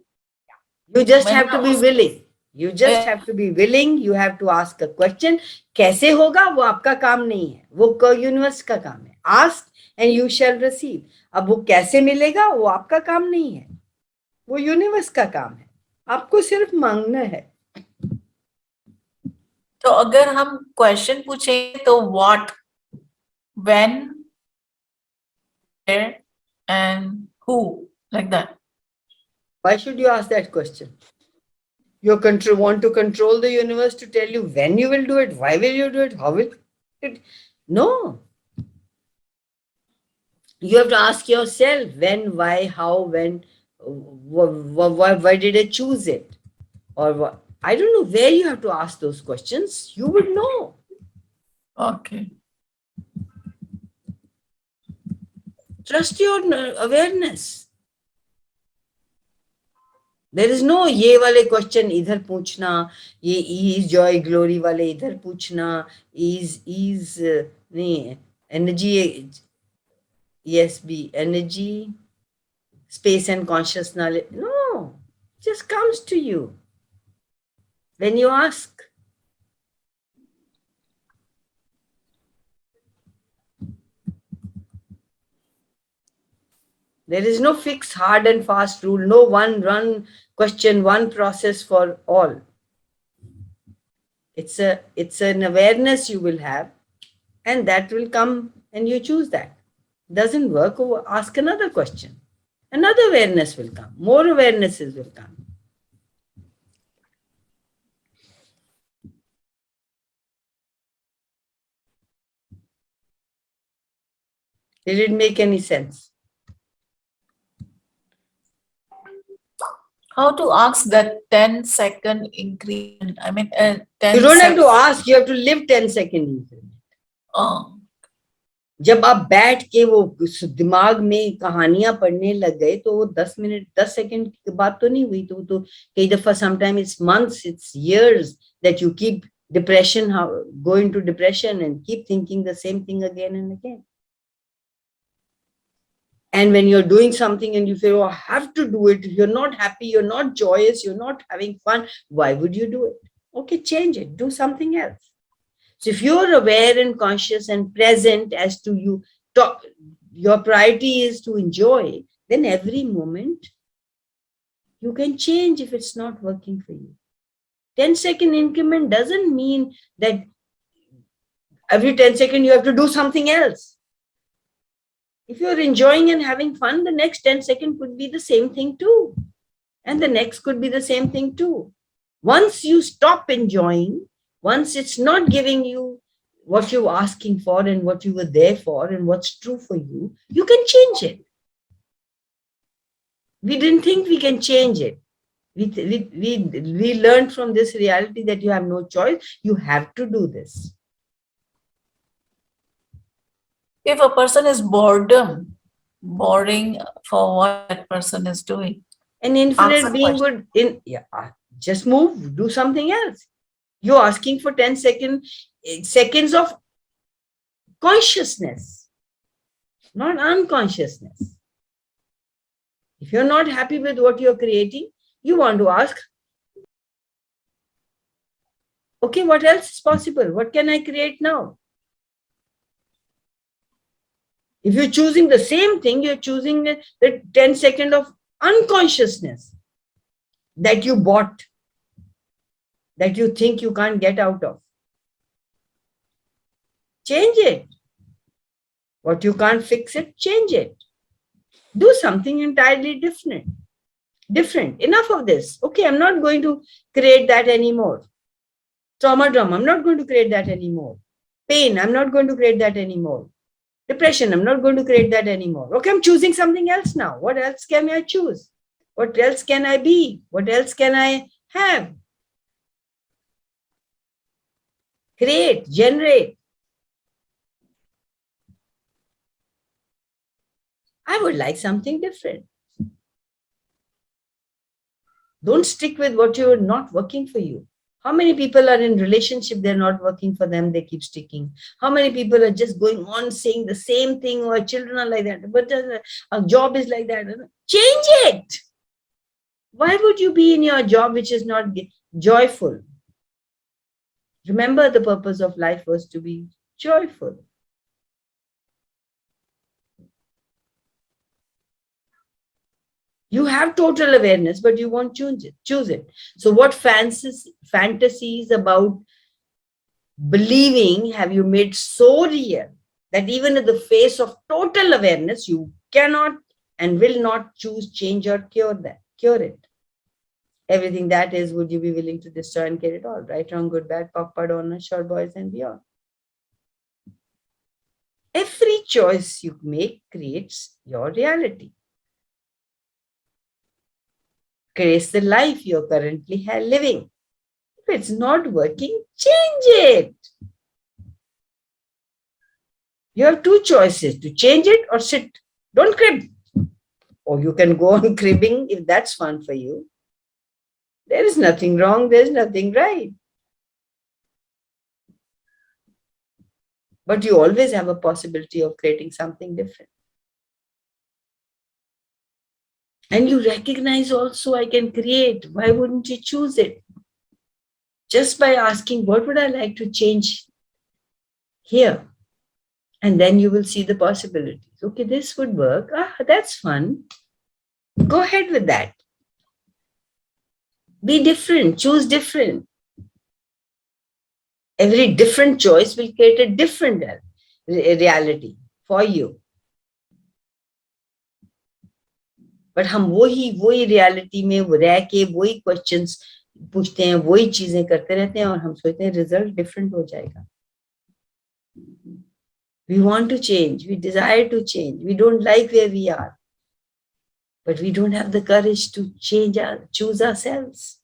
You just have to be willing. You just have to be willing. You have to ask a question. कैसे होगा वो आपका काम नहीं है, वो universe का काम है. Ask and you shall receive. अब वो कैसे मिलेगा वो आपका काम नहीं है, वो यूनिवर्स का काम है. आपको सिर्फ मांगना है. तो अगर हम क्वेश्चन पूछें तो what, when, where and who, like that. Why should you ask that question? You want to control the universe to tell you when you will do it, why will you do it, how will it? No. You have to ask yourself when, why, how, when, why did I choose it? Or what? I don't know where you have to ask those questions. You would know. Okay. Trust your awareness. There is no ये वाले question इधर पूछना, ये ease, joy, glory वाले इधर पूछना, ease नहीं, energy, yes, be energy, space and conscious knowledge. No, it just comes to you when you ask. There is no fixed, hard and fast rule, no one run question, one process for all. It's an awareness you will have, and that will come and you choose that. Doesn't work, ask another question. Another awareness will come, more awarenesses will come. Did it make any sense? How to ask that 10-second increment? I mean, 10 You don't have to seconds. ask, you have to live 10 seconds. Oh, जब आप बैठ के वो दिमाग में कहानियां पढ़ने लग गए तो वो 10 मिनट 10 सेकंड की बात तो नहीं हुई, तो कई दफा sometime it's months, it's years that you keep depression, go into depression and keep thinking the same thing again and again. And when you're doing something and you feel, oh, I have to do it, you're not happy, you're not joyous, you're not having fun, why would you do it? Okay, change it, do something else. So if you're aware and conscious and present as to you, your priority is to enjoy, then every moment you can change if it's not working for you. 10-second increment doesn't mean that every 10 seconds you have to do something else. If you're enjoying and having fun, the next 10 seconds could be the same thing too. And the next could be the same thing too. Once you stop enjoying, once it's not giving you what you're asking for and what you were there for and what's true for you, you can change it. We didn't think we can change it. We learned from this reality that you have no choice. You have to do this. if a person is boring for what that person is doing. An infinite Answer being question. would just move, do something else. You're asking for 10 seconds of consciousness, not unconsciousness. If you're not happy with what you're creating, you want to ask, okay, what else is possible? What can I create now? If you're choosing the same thing, you're choosing the 10 seconds of unconsciousness that you bought, that you think you can't get out of. Change it. What you can't fix it, change it. Do something entirely different. Enough of this. Okay, I'm not going to create that anymore. Trauma, I'm not going to create that anymore. Pain, I'm not going to create that anymore. Depression, I'm not going to create that anymore. Okay, I'm choosing something else now. What else can I choose? What else can I be? What else can I have? Create, generate. I would like something different. Don't stick with what you're not working for you. How many people are in relationship, they're not working for them, they keep sticking? How many people are just going on saying the same thing, or children are like that, but a job is like that? Change it. Why would you be in your job which is not joyful? Remember, the purpose of life was to be joyful. You have total awareness, but you won't choose it. So what fantasies about believing have you made so real that even in the face of total awareness, you cannot and will not choose, change, or cure it? Everything that is, would you be willing to destroy and kill it all? Right, wrong, good, bad, pop, padonna, short boys and beyond. Every choice you make creates your reality. Creates the life you're currently living. If it's not working, change it. You have two choices, to change it or sit. Don't crib. Or you can go on cribbing if that's fun for you. There is nothing wrong, there's nothing right. But you always have a possibility of creating something different. And you recognize also, I can create. Why wouldn't you choose it? Just by asking, what would I like to change here? And then you will see the possibilities. Okay, this would work. That's fun. Go ahead with that. Be different, choose different. Every different choice will create a different reality for you. But हम वही reality में रह के वही questions पूछते हैं, वही चीजें करते रहते हैं और हम सोचते हैं result different हो जाएगा. We want to change, we desire to change, we don't like where we are, but we don't have the courage to choose ourselves.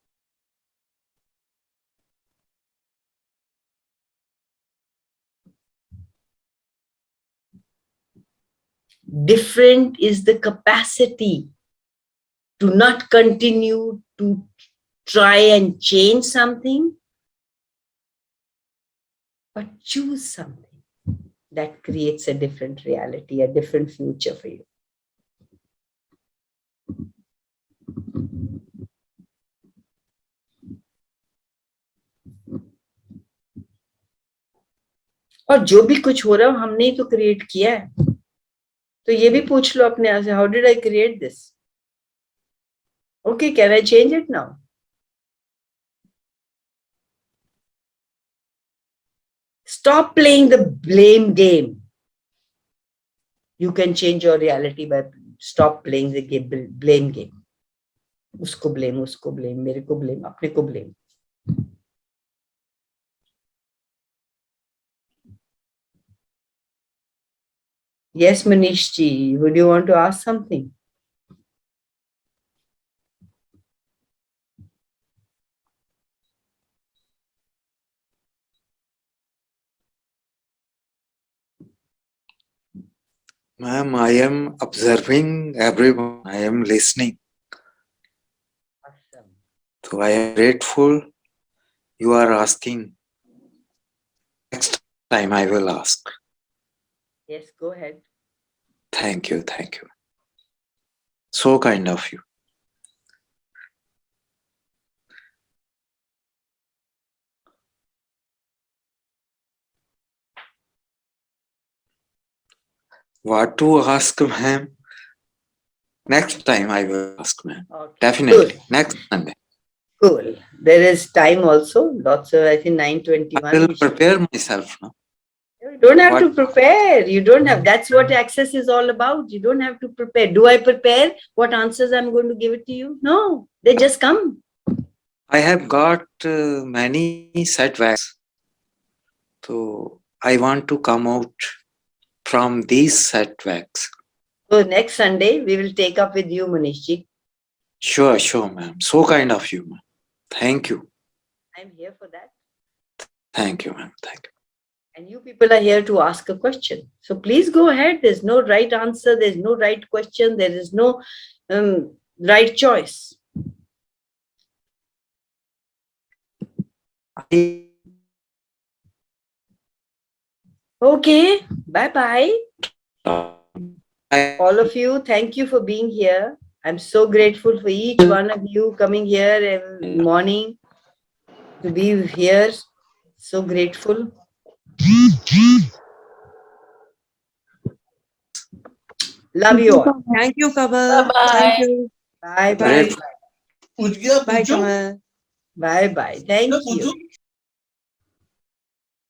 Different is the capacity to not continue to try and change something, but choose something that creates a different reality, a different future for you. और जो भी कुछ हो रहा है हमने ही तो create किया है, तो ये भी पूछ लो अपने आप से, how did I create this? Okay, can I change it now? Stop playing the blame game. You can change your reality by stop playing the blame game. उसको blame, मेरे को blame, अपने को blame. Yes, Manish ji, would you want to ask something? Ma'am, I am observing everyone. I am listening. Awesome. So I am grateful you are asking. Next time I will ask. Yes, go ahead. Thank you, thank you. So kind of you. What to ask, ma'am? Next time I will ask, ma'am. Okay. Definitely. Good. Next Sunday. Cool. There is time also. Lots of, I think, 9:21. I will prepare myself now. You don't have to prepare. You don't have. That's what access is all about. You don't have to prepare. Do I prepare what answers I'm going to give it to you? No, they just come. I have got many setbacks. So I want to come out from these setbacks. So next Sunday, we will take up with you, Manishji. Sure, sure, ma'am. So kind of you, ma'am. Thank you. I'm here for that. Thank you, ma'am. Thank you. And you people are here to ask a question. So please go ahead. There's no right answer. There's no right question. There is no right choice. Okay. Bye-bye. All of you, thank you for being here. I'm so grateful for each one of you coming here every morning to be here. So grateful. Love you all. Thank you, Kamal. Bye-bye. Thank you. Bye-bye. Great. Bye, Kamal. Bye-bye. Thank you.